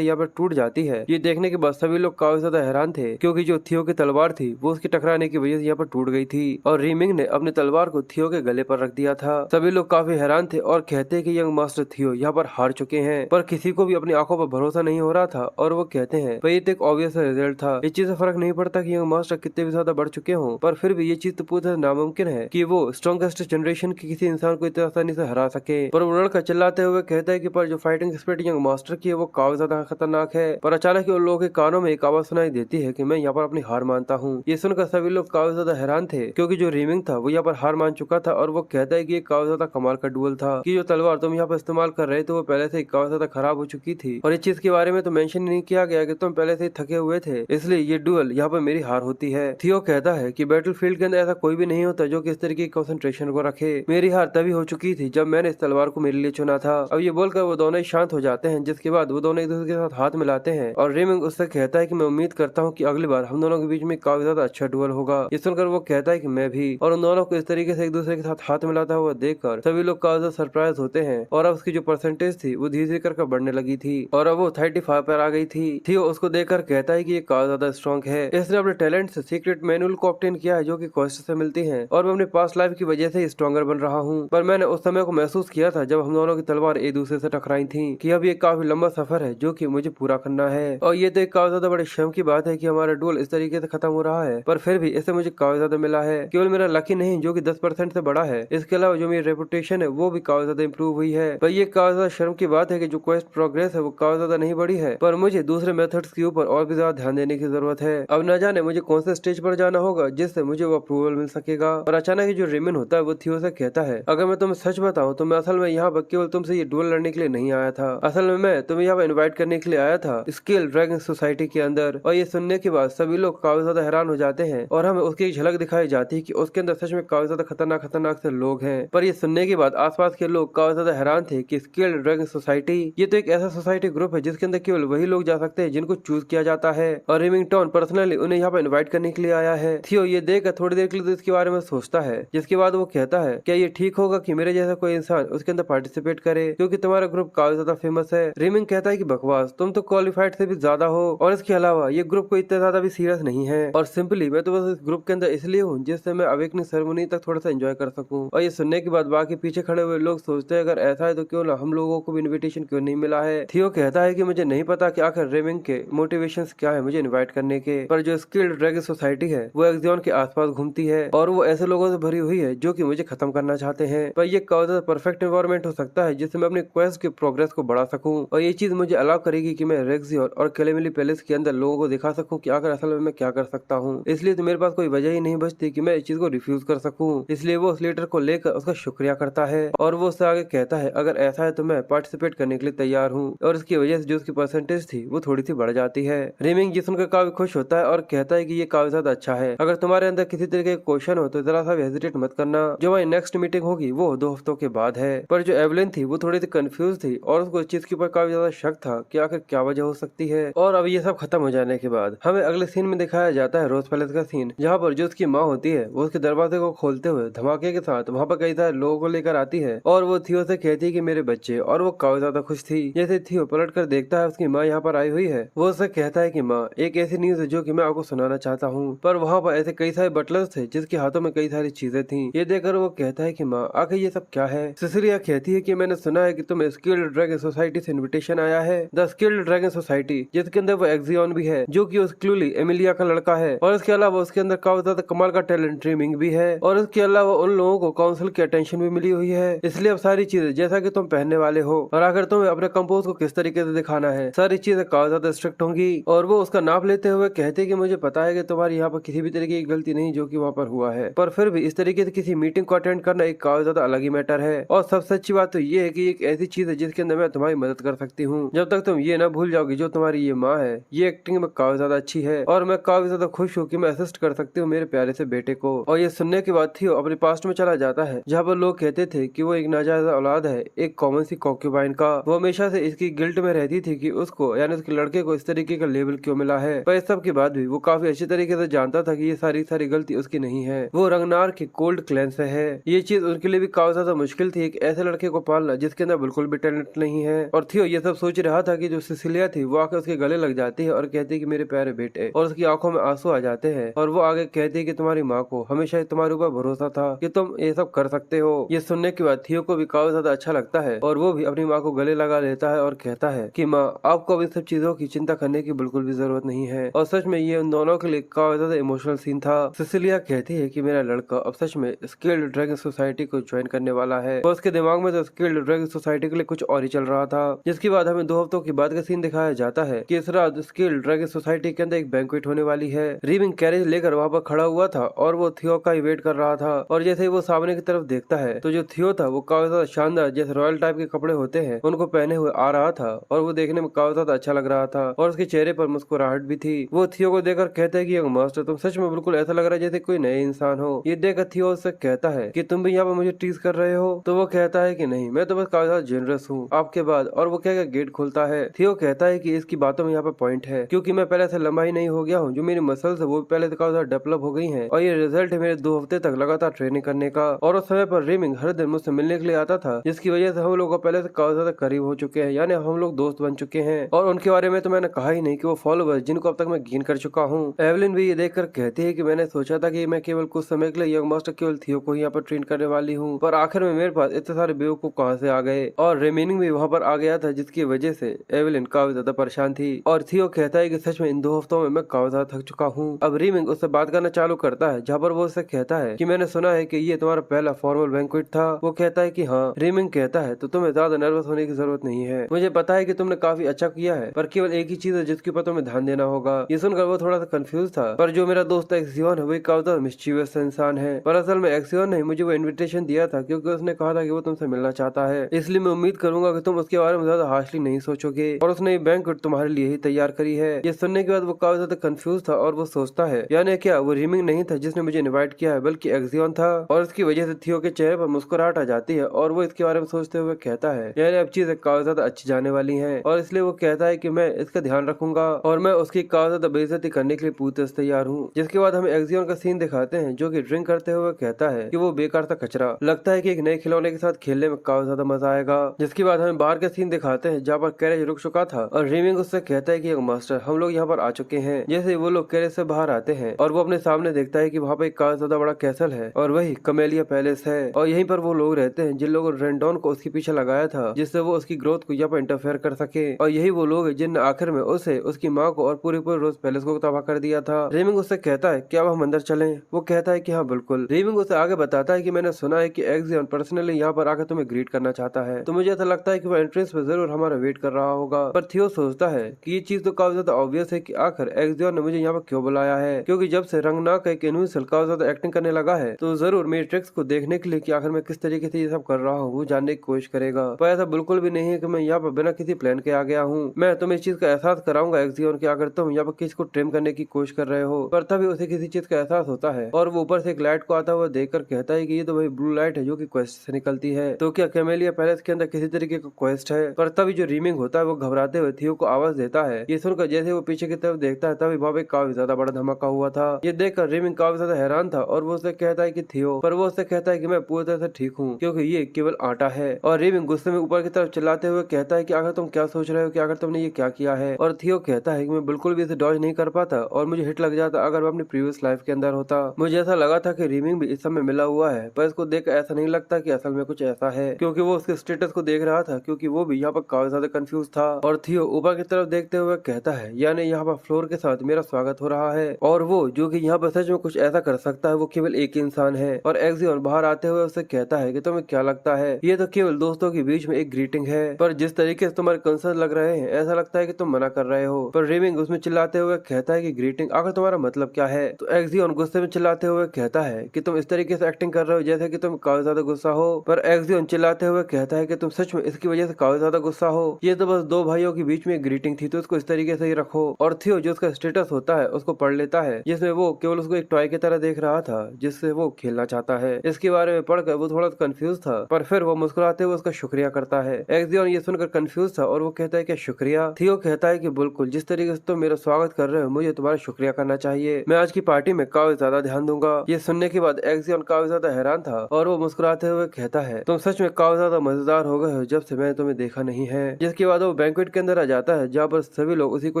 यहाँ पर टूट जाती है। ये देखने के बाद सभी लोग काफी ज्यादा हैरान थे क्योंकि जो थियो की तलवार थी वो उसकी टकराने की वजह से यहाँ पर टूट गई थी और रेमिंग ने अपनी तलवार को थियो के गले पर रख दिया था। सभी लोग काफी हैरान थे और कहते कि यंग मास्टर थियो यहाँ पर हार चुके हैं, पर किसी को भी अपनी आंखों पर भरोसा नहीं हो रहा था और वो कहते हैं भाई ये तो एक ऑब्वियस रिजल्ट था, इस चीज से फर्क नहीं पड़ता कि यंग मास्टर कितने भी ज्यादा बढ़ चुके हों, पर फिर भी ये चीज तो पूरी नामुमकिन है कि वो स्ट्रॉन्गेस्ट जनरेशन के किसी इंसान को इतनी आसानी से हरा सके। पर वो लड़का चिल्लाते हुए कहता है कि पर जो फाइटिंग स्पिरिट यंग मास्टर की है वो काफी ज्यादा खतरनाक है। पर अचानक उन लोगों के कानों में एक आवाज सुनाई देती है कि मैं यहाँ पर अपनी हार मानता हूँ। ये सुनकर सभी लोग काफी ज्यादा हैरान थे क्योंकि जो रेमिंग था वो यहाँ पर हार मान चुका था और वो कहता है कि ये काफी ज्यादा कमाल का डुअल था कि जो तलवार तुम यहाँ पर इस्तेमाल कर रहे थे वो पहले से काफी ज्यादा खराब हो चुकी थी और इस चीज के बारे में तो मेंशन नहीं किया गया कि तुम पहले से थके हुए थे, इसलिए ये डुअल यहाँ पर मेरी हार होती है। थियो कहता है कि बैटलफील्ड के अंदर ऐसा कोई भी नहीं होता जो कि इस तरीके की कंसंट्रेशन को रखे, मेरी हार तभी हो चुकी थी जब मैंने इस तलवार को मेरे लिए चुना था। अब ये बोलकर वो दोनों ही शांत हो जाते हैं, जिसके बाद वो दोनों एक दूसरे के साथ हाथ मिलाते हैं और रेमिंग उससे कहता है कि मैं उम्मीद करता हूँ कि अगली बार हम दोनों के बीच में काफी ज्यादा अच्छा डुअल होगा। ये सुनकर वो कहता है कि मैं भी, और उन दोनों को इस तरीके से एक दूसरे के साथ हाथ मिलाता हुआ देखकर सभी लोग काफी ज्यादा सरप्राइज होते हैं और अब उसकी जो परसेंटेज थी वो धीरे धीरे करके बढ़ने लगी थी और अब वो 35 पर आ गई थी। थियो उसको देखकर कहता है कि ये काफी ज्यादा स्ट्रॉन्ग है, इसने अपने टैलेंट से सीक्रेट मैनुअल को ऑब्टेन किया है जो कि क्वेस्ट से मिलती है और मैं अपने पास्ट लाइफ की वजह से स्ट्रॉन्गर बन रहा हूँ। पर मैंने उस समय को महसूस किया था जब हम दोनों की तलवार एक दूसरे से टकराई थी कि अब ये काफी लंबा सफर है जो कि मुझे पूरा करना है और ये तो एक काफी ज्यादा बड़े शर्म की बात है कि हमारा डुअल इस तरीके से खत्म हो रहा है, पर फिर भी इससे मुझे काफी ज्यादा मिला है। केवल मेरा लकी नहीं जो कि 10% से बड़ा है, इसके अलावा जो मेरी रेपुटेशन है वो भी काफी ज्यादा इंप्रूव हुई है। पर ये काफी ज्यादा शर्म की बात है कि जो क्वेस्ट प्रोग्रेस है वो काफी ज्यादा नहीं बढ़ी है, पर मुझे दूसरे मेथड्स के ऊपर और भी ज्यादा ध्यान देने की जरूरत है। अब न जाने मुझे कौन से स्टेज पर जाना होगा जिससे मुझे वो अप्रूवल मिल सकेगा। और अचानक जो रेमिन होता है वो थियो से कहता है, अगर मैं तुम्हें सच बताऊं तो मैं असल में यहाँ पर केवल तुमसे ये डुअल लड़ने के लिए नहीं आया था, असल में मैं तुम्हें यहाँ पर इन्वाइट करने के लिए आया था इस स्किल ड्रैगन सोसाइटी के अंदर। और ये सुनने के बाद सभी लोग काफी ज्यादा हैरान हो जाते हैं और हमें उसकी झलक दिखाई जाती है कि उसके अंदर सच में काफी ज्यादा खतरनाक से लोग हैं। पर ये सुनने के बाद आसपास के लोग काफी ज्यादा हैरान थे कि स्किल ड्रैगन सोसाइटी ये तो एक ऐसा सोसाइटी ग्रुप है जिसके अंदर केवल वही लोग जा सकते हैं जिनको चूज किया जाता है और रिमिंगटन पर्सनली उन्हें यहाँ पर इन्वाइट करने के लिए आया है। थियो ये देखकर थोड़ी देर के लिए तो इसके बारे में सोचता है, जिसके बाद वो कहता है क्या ये ठीक होगा कि मेरे जैसा कोई इंसान उसके अंदर पार्टिसिपेट करे क्योंकि तुम्हारा ग्रुप काफी ज्यादा फेमस है। रिमिंग कहता है कि बकवास, तुम तो क्वालिफाइड से भी ज्यादा हो और इसके अलावा ये ग्रुप कोई इतना ज्यादा भी सीरियस नहीं है और सिंपली मैं तो बस इस ग्रुप के अंदर इसलिए हूँ जिससे मैं अवेकनिंग सेरेमनी तक थोड़ा सा एंजॉय कर सकूँ। और ये सुनने के बाद बाकी पीछे खड़े हुए लोग सोचते हैं अगर ऐसा है तो क्यों ना हम लोगों को भी इन्विटेशन क्यों नहीं मिला है। थियो कहता है कि मुझे नहीं पता कि आखिर रिमिंग के मोटिवेशंस क्या है मुझे इनवाइट करने के, पर जो स्किल्ड ड्रैगन सोसाइटी है वो एक्सियन के आसपास घूमती है और वो ऐसे लोगों से भरी हुई है जो कि मुझे खत्म करना चाहते हैं। पर ये परफेक्ट एनवायरनमेंट हो सकता है जिससे मैं अपनी क्वेस्ट की प्रोग्रेस को बढ़ा सकूं और ये चीज मुझे अलाउ करेगी कि मैं रेक्सियोन और कैलेमिली पैलेस के अंदर लोगों को दिखा सकूं कि आखिर असल में मैं क्या कर सकता हूं। इसलिए तो मेरे पास कोई वजह ही नहीं बचती कि मैं इस चीज को रिफ्यूज कर सकूं। इसलिए वो उस लीडर को लेकर उसका शुक्रिया करता है और वो उससे आगे कहता है अगर ऐसा है तो मैं पार्टिसिपेट करने के लिए तैयार हूँ और इसकी वजह से जो उसकी परसेंटेज थी वो थोड़ी सी बढ़ जाती है। रिमिंग ये सुनकर काफी खुश होता है और कहता है कि ये काफी ज्यादा अच्छा है। अगर तुम्हारे अंदर किसी तरीके का क्वेश्चन हो तो जरा सा भी हेजिटेट मत करना। जो हमारी नेक्स्ट मीटिंग होगी वो 2 हफ्तों के बाद है। पर जो एवलिन थी वो थोड़ी सी कंफ्यूज थी और उसको इस चीज के ऊपर काफी ज्यादा शक था कि आखिर क्या वजह हो सकती है। और अब ये सब खत्म हो जाने के बाद हमें अगले सीन में दिखाया जाता है रोज पैलेस का सीन, जहाँ पर जो उसकी माँ होती है वो उसके दरवाजे को खोलते हुए धमाके के साथ वहाँ पर कई सारे लोगों को लेकर आती है और वो थियो से कहती है कि मेरे बच्चे, और वो काफी ज्यादा खुश थी। जैसे थियो पलट कर देखता है उसकी माँ यहाँ पर आई हुई है, वो उससे कहता है कि माँ एक ऐसी न्यूज है जो कि मैं आपको सुनाना चाहता हूँ। पर वहाँ पर ऐसे कई सारे बटलर्स थे जिसके हाथों में कई सारी चीजें थी। ये देखकर वो कहता है कि माँ आखिर ये सब क्या है। सिसिलिया कहती है कि मैंने सुना है कि तुम्हें स्किल्ड ड्रैगन सोसाइटी से इन्विटेशन आया है, द स्किल्ड ड्रैगन सोसाइटी, जिसके अंदर वो एक्सियन भी है जो कि उस क्लूली एमिलिया का लड़का है और इसके अलावा उसके अंदर काफी ज्यादा कमाल का टैलेंट ड्रीमिंग भी है और इसके अलावा उन लोगों को काउंसिल की अटेंशन भी मिली हुई है। इसलिए अब सारी चीजें जैसा कि तुम पहनने वाले हो और आखिर तुम्हें अपने कंपोज को किस तरीके से दिखाना है, सारी चीजें काफी ज्यादा स्ट्रिक्ट होंगी। और वो उसका नाप लेते हुए कहते हैं कि मुझे पता है कि तुम्हारी यहाँ पर किसी भी तरीके की गलती नहीं जो कि वहाँ पर हुआ है, पर फिर भी इस तरीके से किसी मीटिंग को अटेंड करना एक काफी ज्यादा अलग ही मैटर है। और सबसे अच्छी बात तो ये है कि एक ऐसी चीज है जिसके अंदर मैं तुम्हारी मदद कर सकती हूँ जब तक तुम ये ना भूल जाओगी जो तुम्हारी ये माँ है ये एक्टिंग में काफी ज्यादा अच्छी है और मैं काफी ज्यादा खुश हूँ कि मैं असिस्ट कर सकती हूँ मेरे प्यारे से बेटे को। और ये सुनने के बाद थियो अपने पास्ट में चला जाता है जहाँ पर लोग कहते थे कि वो एक नाजायज औलाद है, एक कॉमन सी कॉन्क्यूबाइन का। वो हमेशा से इसकी गिल्ट में रहती थी कि उसको यानी उसके लड़के को इस तरीके का लेबल क्यों मिला है, पर इस सब के बाद भी वो काफी अच्छी तरीके से जानता था कि ये सारी गलती उसकी नहीं है, वो रंगनार के कोल्ड क्लैन से है। ये चीज उनके लिए भी काफी ज्यादा मुश्किल थी, एक ऐसे लड़के को पालना जिसके अंदर बिल्कुल भी टैलेंट नहीं है। और थियो ये सब सोच रहा था कि जो सिसिलिया थी वो आके उसके गले लग जाती है और कहती है कि मेरे प्यारे बेटे, और उसकी आंखों में आंसू आ जाते हैं और वो आगे कहती है कि तुम्हारी माँ को हमेशा तुम्हारे ऊपर भरोसा था कि तुम ये सब कर सकते हो। ये सुनने के बाद थियो को भी काफी ज्यादा अच्छा लगता है और वो भी अपनी माँ को गले लगा लेता है और कहता है कि माँ आपको अब इन सब चीजों की चिंता करने की बिल्कुल भी जरूरत नहीं है। और सच में ये उन दोनों के लिए काफी ज्यादा इमोशनल सीन था। सिसिलिया कहती है कि मेरा लड़का अब सच में स्किल्ड ड्रैगन सोसाइटी को ज्वाइन करने वाला है और उसके दिमाग में तो स्किल्ड ड्रैगन सोसाइटी के लिए कुछ और ही चल रहा था। जिसके बाद हमें 2 हफ्तों के बाद का सीन दिखाया जाता है कि इस रात स्किल्ड ड्रैगन सोसाइटी के अंदर एक बैंक्वेट होने वाली है। रिमिंग कैरेज लेकर वहाँ पर खड़ा हुआ था और वो थियो का ही वेट कर रहा था और जैसे ही वो सामने की तरफ देखता है तो जो थियो था वो काफी ज्यादा शानदार जैसे रॉयल टाइप के कपड़े होते हैं उनको पहने हुए आ रहा था और वो देखने में काफी ज्यादा अच्छा लग रहा था और उसके चेहरे पर मुस्कुराहट भी थी। वो थियो को देखकर कहता है कि मास्टर तुम सच में बिल्कुल ऐसा लग रहा है जैसे कोई नए इंसान हो। ये देखकर थियो उससे कहता है कि तुम भी यहाँ पर मुझे टीज कर रहे हो, तो वो कहता है कि नहीं मैं तो बस काफी ज्यादा जेनरस हूँ आपके बाद। और वो कहकर गेट खोलता है। थियो कहता है कि इसकी बातों में यहाँ पर पॉइंट है क्योंकि मैं पहले से लंबा ही नहीं हो गया हूँ, जो मेरी मसल्स है वो पहले से काफी ज्यादा डेवलप हो गई है और ये रिजल्ट है मेरे 2 हफ्ते तक लगातार ट्रेनिंग करने का। और उस समय पर रिमिंग हर दिन मुझसे मिलने के लिए आता था जिसकी वजह से हम लोग को पहले से काफी ज्यादा करीब हो चुके हैं, यानी हम लोग दोस्त बन चुके हैं। और उनके बारे में तो मैंने कहा ही नहीं कि वो फॉलोवर्स जिनको अब तक मैं गेन कर चुका हूँ। एवलिन भी ये देखकर कहती है कि मैंने सोचा था कि मैं केवल कुछ समय के लिए यंग मास्टर केवल थियो को यहाँ पर ट्रेन करने वाली हूँ, पर आखिर में मेरे पास इतने सारे बेवकूफ कहाँ से आ गए। और रिमेनिंग भी वहाँ पर आ गया था जिसकी वजह से एवलिन काफी ज्यादा परेशान थी। और थियो कहता है कि सच में इन 2 हफ्तों में मैं काफी ज्यादा थक चुका हूँ। अब रिमिंग उससे बात करना चालू करता है जहाँ पर वो उससे कहता है कि मैंने सुना है कि ये तुम्हारा पहला फॉर्मल बैंक्वेट था। वो कहता है कि हाँ। रिमिंग कहता है तो तुम्हें ज्यादा नर्वस होने की जरूरत नहीं है, मुझे पता है कि तुमने काफी अच्छा किया है, पर केवल एक ही चीज है जिसके ऊपर तुम्हें ध्यान देना होगा। ये सुनकर वो थोड़ा सा कंफ्यूज था, पर जो मेरा दोस्त एक्सियन है वो काफी मिस्चीवियस इंसान है। पर असल में एक्सियन ने मुझे वो इन्विटेशन दिया था क्योंकि उसने कहा था कि वो तुमसे मिलना चाहता है, इसलिए मैं उम्मीद करूंगा कि तुम उसके बारे में ज्यादा हार्शली नहीं सोचोगे और उसने बैंक सिर्फ तुम्हारे लिए ही तैयार करी है। ये सुनने के बाद वो काफी ज्यादा कंफ्यूज था और वो सोचता है यानी क्या वो रीमिंग नहीं था जिसने मुझे इनवाइट किया है बल्कि एक्सियन था। और इसकी वजह से थियो के चेहरे पर मुस्कुराहट आ जाती है और वो इसके बारे में सोचते हुए कहता है यानी अब चीजें काफी ज्यादा अच्छी जाने वाली है और इसलिए वो कहता है कि मैं इसका ध्यान रखूंगा और मैं उसकी काफी ज्यादा बेइज्जती करने के लिए पूरी तरह से तैयार हूँ। जिसके बाद हमें एक्सियन का सीन दिखाते हैं जो कि ड्रिंक करते हुए कहता है कि वो बेकार सा कचरा, लगता है कि एक नए खिलौने के साथ खेलने में काफी ज्यादा मजा आएगा। जिसके बाद हमें बाहर का सीन दिखाते हैं जहाँ पर कैरेज रुक चुका था और रीमिंग उससे कहता है कि मास्टर हम लोग यहाँ पर आ चुके हैं। जैसे वो लोग कैरेज से बाहर आते हैं और वो अपने सामने देखता है कि वहाँ पे एक काफी ज्यादा बड़ा कैसल है और वही कमेलिया पैलेस है और यहीं पर वो लोग रहते हैं जिन लोगों ने रेंडोन को उसके पीछे लगाया था जिससे वो उसकी ग्रोथ को यहाँ पर इंटरफेयर कर सके और यही वो लोग जिन आखिर में उसे उसकी माँ को और पूरे रोज पैलेस को तबाह कर दिया था। रीमिंग उससे कहता है क्या हम अंदर चलें? वो कहता है कि हाँ बिल्कुल। रीमिंग उसे आगे बताता है कि मैंने सुना है कि एक्सियन पर्सनली यहाँ पर आकर तुम्हें ग्रीट करना चाहता है, तो मुझे ऐसा लगता है कि वो एंट्रेंस पे जरूर हमारा वेट कर रहा होगा। पर थियो सोचता है कि ये चीज तो काफी ज्यादा ऑब्वियस है कि आखिर एक्सियन ने मुझे यहाँ पर क्यों बुलाया है, क्योंकि जब से रंगनाक एक इनविजिबल काफी ज्यादा एक्टिंग करने लगा है तो जरूर मेरी ट्रिक्स को देखने के लिए कि आखिर मैं किस तरीके से ये सब कर रहा हूँ वो जानने की कोशिश करेगा। पर ऐसा बिल्कुल भी नहीं है कि मैं यहाँ पर बिना किसी प्लान के आ गया हूँ। मैं तुम्हें इस चीज का एहसास कराऊंगा एक्सियन कि अगर तुम यहाँ पर किसी को ट्रिम करने की कोशिश कर रहे हो। पर तभी उसे किसी चीज का एहसास होता है और वो ऊपर से एक लाइट को आता हुआ देखकर कहता है कि ये तो वही ब्लू लाइट है जो कि क्वेस्ट से निकलती है। तो क्या कैमेलिया पैलेस के अंदर किसी तरीके का क्वेस्ट है? पर तभी जो रीमिंग होता है वो घबराते हुए थियो को आवाज देता है। ये सुनकर जैसे वो पीछे की तरफ देखता है तभी वहाँ पे काफी ज्यादा बड़ा धमाका हुआ था। ये देखकर रीमिंग काफी ज्यादा हैरान था और वो उससे कहता है कि थियो, पर वो उससे कहता है कि मैं पूरी तरह से ठीक हूँ क्योंकि ये केवल आटा है। और रीमिंग गुस्से में ऊपर की तरफ चिल्लाते हुए कहता है कि आखिर तुम क्या सोच रहे हो कि अगर तुमने ये क्या किया है? और थियो कहता है कि मैं बिल्कुल भी इसे डॉज नहीं कर पाता और मुझे हिट लग जाता अगर मैं अपनी प्रीवियस लाइफ के अंदर होता। मुझे ऐसा लगा था कि रीमिंग भी इस समय मिला हुआ है, पर इसको देख ऐसा नहीं लगता कि असल में कुछ ऐसा है, क्योंकि वो उसके स्टेटस को देख रहा था क्योंकि वो भी यहाँ पर काफी ज्यादा कंफ्यूज था। और थियो ऊपर की तरफ देखते हुए कहता है यानी यहाँ पर फ्लोर के साथ मेरा स्वागत हो रहा है और वो जो कि यहाँ पर सच में कुछ ऐसा कर सकता है वो केवल एक इंसान है। और एक्सियन बाहर आते हुए उससे कहता है कि तुम्हें क्या लगता है ये तो केवल दोस्तों के बीच में एक ग्रीटिंग है, पर जिस तरीके से तुम्हारे कंसर्न लग रहे हैं ऐसा लगता है कि तुम मना कर रहे हो। पर रीमिंग उसमें चिल्लाते हुए कहता है कि ग्रीटिंग आखिर तुम्हारा मतलब क्या है? तो एक्सियन गुस्से में चिल्लाते हुए कहता है कि तुम इस तरीके से एक्टिंग कर रहे हो जैसे कि तुम काफी ज्यादा गुस्सा हो। पर एक्सियन चिल्लाते हुए कहता है कि तुम सच में इसकी वजह से काफी ज्यादा गुस्सा हो, ये तो बस दो भाइयों के बीच में ग्रीटिंग थी तो उसको इस तरीके से ही रखो। और थियो जो उसका स्टेटस होता है उसको पढ़ लेता है जिसमें वो केवल उसको एक टॉय की तरह देख रहा था जिससे वो खेलना चाहता है। इसके बारे में पढ़कर वो थोड़ा कंफ्यूज था पर फिर वो मुस्कुराते हुए उसका शुक्रिया करता है। एक्सियन ये सुनकर कंफ्यूज था और वो कहता है कि शुक्रिया? थियो कहता है कि बिल्कुल, जिस तरीके से तुम मेरा स्वागत कर रहे हो मुझे तुम्हारा शुक्रिया करना चाहिए, मैं आज की पार्टी में काफी ज्यादा ध्यान दूंगा। ये सुनने के बाद एक्सियन काफी ज्यादा हैरान था और वो मुस्कुराते हुए कहता है तुम सच में काफी ज्यादा मजेदार हो गए हो जब से मैंने तुम्हें देखा नहीं है। जिसके बाद वो बैंक्वेट के अंदर आ जाता है जहाँ पर सभी लोग उसी को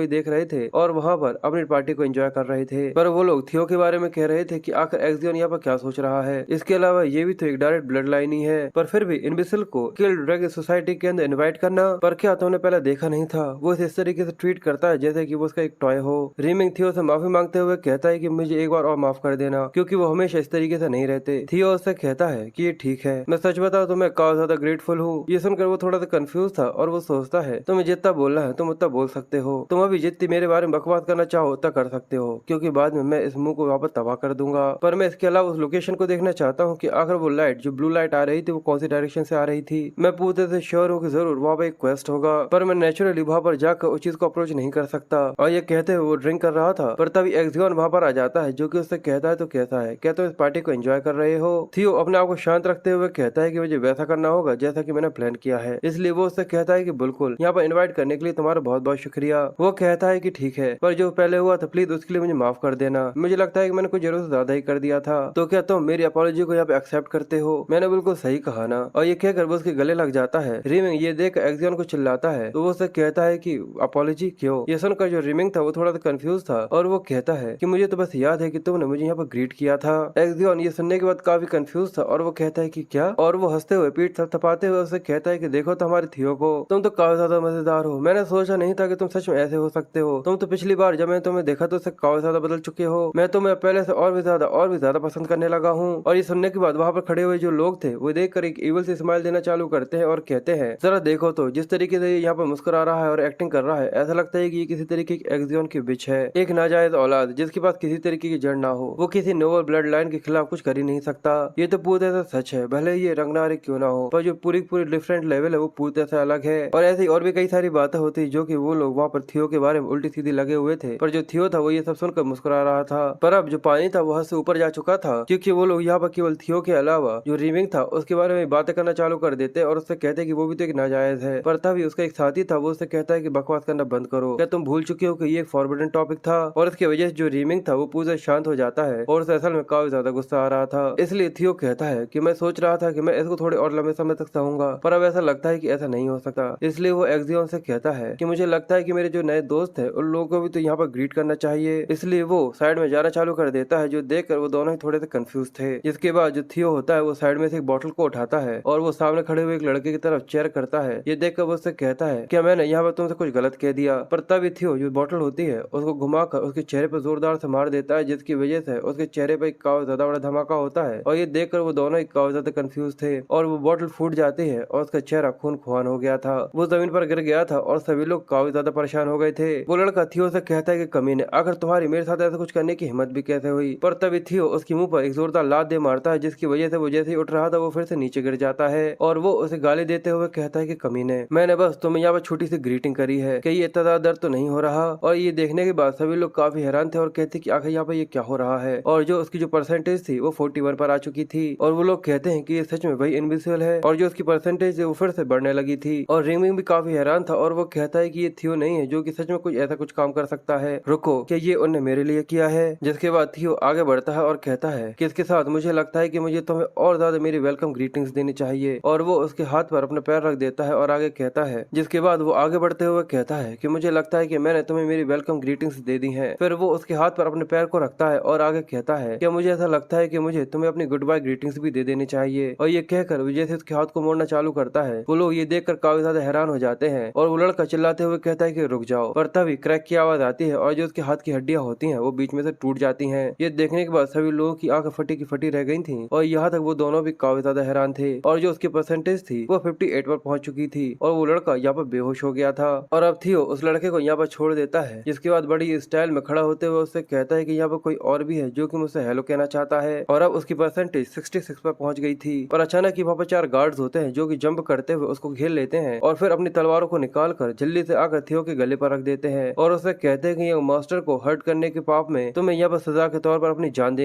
ही देख रहे थे और वहाँ पर अपनी पार्टी को एंजॉय कर रहे थे। पर वो लोग थियो के बारे में कह रहे थे कि आखिर एक्सियन यहाँ पर क्या सोच रहा है। इसके अलावा ये भी तो एक डायरेक्ट ब्लड लाइन ही है, पर फिर भी इनविजिबल को किल ड्रैगन सोसाइटी के अंदर इन्वाइट करना, पर क्या तुमने पहले देखा नहीं था? वो इस तरीके से ट्रीट करता है जैसे कि वो उसका एक टॉय हो। रीमिंग थियो से माफी मांगते हुए कहता है कि मुझे एक बार और माफ कर देना क्योंकि वो हमेशा इस तरीके से नहीं रहते। थियो उससे कहता है कि ये ठीक है, मैं सच बताऊं तो मैं काफी ज्यादा ग्रेटफुल हूँ। ये सुनकर वो थोड़ा सा कंफ्यूज था और वो सोचता है तुम्हें जितना बोलना है तुम उतना बोल सकते हो, तुम अभी जितनी मेरे बारे में बकवास करना चाहो उतना कर सकते हो क्योंकि बाद में मैं इस मुंह को वापस तबाह कर दूंगा। पर मैं इसके अलावा उस लोकेशन को देखना चाहता हूँ कि आखिर वो लाइट जो ब्लू लाइट आ रही थी वो कौन सी डायरेक्शन से आ रही थी। मैं पूरी तरह से श्योर हूँ कि जरूर वहाँ पर एक क्वेस्ट होगा, पर मैं नेचुरली वहाँ पर जाकर उस चीज को अप्रोच नहीं कर सकता। और ये कहते हुए वो ड्रिंक कर रहा था पर तभी एक्सियन वहाँ पर आ जाता है जो कि उससे कहता है तो कैसा है, क्या तुम इस पार्टी को एंजॉय कर रहे हो? थियो अपने आप को शांत रखते हुए कहता है कि मुझे वैसा करना होगा जैसा कि मैंने प्लान किया है, इसलिए वो उससे कहता है कि बिल्कुल, यहाँ पर इनवाइट करने के लिए तुम्हारा बहुत बहुत शुक्रिया। वो कहता है कि ठीक है, पर जो पहले हुआ था प्लीज उसके लिए मुझे माफ कर देना, मुझे लगता है कि मैंने कुछ जरूर से ज्यादा ही कर दिया था। तो क्या तुम मेरी अपॉलॉजी को यहाँ पे एक्सेप्ट करते हो? मैंने बिल्कुल सही कहा ना? और ये कहकर वो उसके गले लग जाता है। रीमिंग ये देख एक्सियन को चिल्लाता है तो वो उससे कहता है कि अपॉलॉजी क्यों? ये सुनकर जो रीमिंग था वो थोड़ा सा कंफ्यूज था और वो कहता है कि मुझे तो बस याद है कि तुमने मुझे यहाँ पर ग्रीट किया था। एक्सियन ये सुनने के बाद काफी कंफ्यूज था और वो कहता है कि क्या? और वो हंसते हुए पीठ थपथपाते हुए उससे कहता है कि देखो तो हमारे थियो को, तुम तो काफी ज्यादा मजेदार हो, मैंने सोचा नहीं था कि तुम सच में ऐसे हो सकते हो। तुम तो पिछली बार जब मैंने तुम्हें देखा तो उससे काफी ज्यादा बदल चुके हो, मैं तुम्हें पहले से और भी ज्यादा पसंद करने लगा हूँ। और ये सुनने के बाद वहाँ पर खड़े हुए जो लोग थे वो देखकर एक इवल से स्माइल देना चालू करते हैं और कहते हैं जरा देखो तो जिस तरीके से यहाँ पर मुस्कुरा रहा है और एक्टिंग कर रहा है, ऐसा लगता है कि ये किसी तरीके की एक्सियन की बिच है, एक नाजायज औलाद जिसके पास किसी तरीके की जड़ ना हो, वो किसी नोबल ब्लड लाइन के खिलाफ कुछ कर ही नहीं सकता। ये तो पूरी तरह से सच है, भले ही ये रंगनारे क्यों ना हो, पर जो पूरी डिफरेंट लेवल है वो पूरी तरह से अलग है। और ऐसी और भी कई सारी बातें होती थी जो कि वो लोग वहाँ पर थियो के बारे में उल्टी सीधी लगे हुए थे। पर जो थियो था वो ये सब सुनकर मुस्कुरा रहा था। पर अब जो पानी था वो हद से ऊपर जा चुका था, क्योंकि वो लोग यहाँ पर केवल थियो के अलावा जो रीमिंग था उसके बारे में बातें करना चालू कर देते और उससे कहते कि वो भी तो एक नाजायज है। पर तभी उसका एक साथी था, वो उससे कहता है कि बकवास करना बंद करो, क्या तुम भूल चुके हो कि ये एक फॉरबिडन टॉपिक था। और इसकी वजह से जो रीमिंग था वो पूरा शांत हो जाता है और उसे असल में काफी ज्यादा गुस्सा आ रहा था। इसलिए थियो कहता है कि मैं सोच रहा था कि मैं इसको थोड़े और लंबे समय तक सहूंगा, पर अब ऐसा लगता है कि ऐसा नहीं हो सकता। इसलिए वो एक्सियोन से कहता है कि मुझे लगता है कि मेरे जो नए दोस्त है उन लोगों को भी तो यहाँ पर ग्रीट करना चाहिए। इसलिए वो साइड में जाना चालू कर देता है, जो देखकर वो दोनों ही थोड़े से कंफ्यूज थे। जिसके बाद जो थियो होता है वो साइड में से एक बोतल को उठाता है और वो सामने खड़े हुए एक लड़के की तरफ चेयर करता है। ये देखकर वो उससे कहता है क्या मैंने यहाँ पर तुमसे कुछ गलत कह दिया। पर तभी थियो जो बोतल होती है उसको घुमाकर उसके चेहरे पर जोरदार से मार देता है, जिसकी वजह से उसके चेहरे पर काफी ज्यादा बड़ा धमाका होता है। और ये देखकर वो दोनों ही काफी ज्यादा कंफ्यूज थे और वो बोतल फूट जाती है और उसका चेहरा खून खुआन हो गया था। वो जमीन पर गिर गया था और सभी लोग काफी ज्यादा परेशान हो गए थे। वो लड़का थियो से कहता है कि कमीने, आखिर तुम्हारी मेरे साथ ऐसा कुछ करने की हिम्मत भी कैसे हुई। पर तभी थियो उसके मुंह पर एक जोरदार लात दे मारता है, जिसकी वजह से वो जैसे ही उठ रहा था वो फिर से नीचे गिर जाता है। और वो उसे गाली देते हुए कहता है कि कमीने, मैंने बस तुम्हें यहाँ पर छोटी सी ग्रीटिंग करी है, कि ये इतना ज्यादा दर्द तो नहीं हो रहा। और ये देखने के बाद सभी लोग काफी हैरान थे और कहते कि आखिर यहाँ पर ये क्या हो रहा है। और जो उसकी जो परसेंटेज थी वो 41 पर आ चुकी थी और वो लोग कहते हैं कि ये सच में वही इनविजिबल है। और जो उसकी परसेंटेज है वो फिर से बढ़ने लगी थी और रिंग भी काफी हैरान था और वो कहता है कि ये थियो नहीं है जो कि सच में कुछ ऐसा कुछ काम कर सकता है। रुको, क्या ये उनने मेरे लिए किया है। जिसके बाद थियो आगे बढ़ता है और कहता है कि इसके साथ मुझे लगता है कि मुझे तुम्हें और ज्यादा मेरी वेलकम ग्रीटिंग्स देनी चाहिए। और वो उसके हाथ पर अपने पैर रख देता है और आगे कहता है। जिसके बाद वो आगे बढ़ते हुए कहता है कि मुझे लगता है कि मैंने तुम्हें मेरी वेलकम ग्रीटिंग्स दे दी हैं। फिर वो उसके हाथ पर अपने पैर को रखता है और आगे कहता है कि मुझे ऐसा लगता है कि मुझे तुम्हें अपनी गुड बाय ग्रीटिंग्स भी दे देनी चाहिए। और ये कहकर वो जैसे उसके हाथ को मोड़ना चालू करता है, वो लोग ये देखकर काफी ज्यादा हैरान हो जाते हैं और वो लड़का चिल्लाते हुए कहता है कि रुक जाओ। पर तभी क्रैक की आवाज आती है और जो उसके हाथ की हड्डियां होती हैं वो बीच में से टूट जाती हैं। ये देखने के बाद सभी लोगों की आंखें फटी की फटी रह गई थी और यहाँ तक वो दोनों भी काफी ज्यादा हैरान थे। और जो उसकी परसेंटेज थी वो 58 पर पहुंच चुकी थी और वो लड़का यहाँ पर बेहोश हो गया था। और अब थियो उस लड़के को यहाँ पर छोड़ देता है, जिसके बाद बड़ी स्टाइल में खड़ा होते हुए उससे कहता है कि यहाँ पर कोई और भी है जो कि मुझसे हेलो कहना चाहता है। और अब उसकी परसेंटेज 66 पर पहुंच गई थी। पर अचानक ही वहाँ पर 4 गार्ड्स होते हैं जो कि जंप करते हुए उसको घेर लेते हैं और फिर अपनी तलवारों को निकाल कर जल्दी से आकर थियो के गले पर रख देते हैं और उससे कहते हैं कि ये मास्टर को हर्ट करने के पाप में तुम्हें यहाँ पर सजा के तौर पर अपनी जान देनी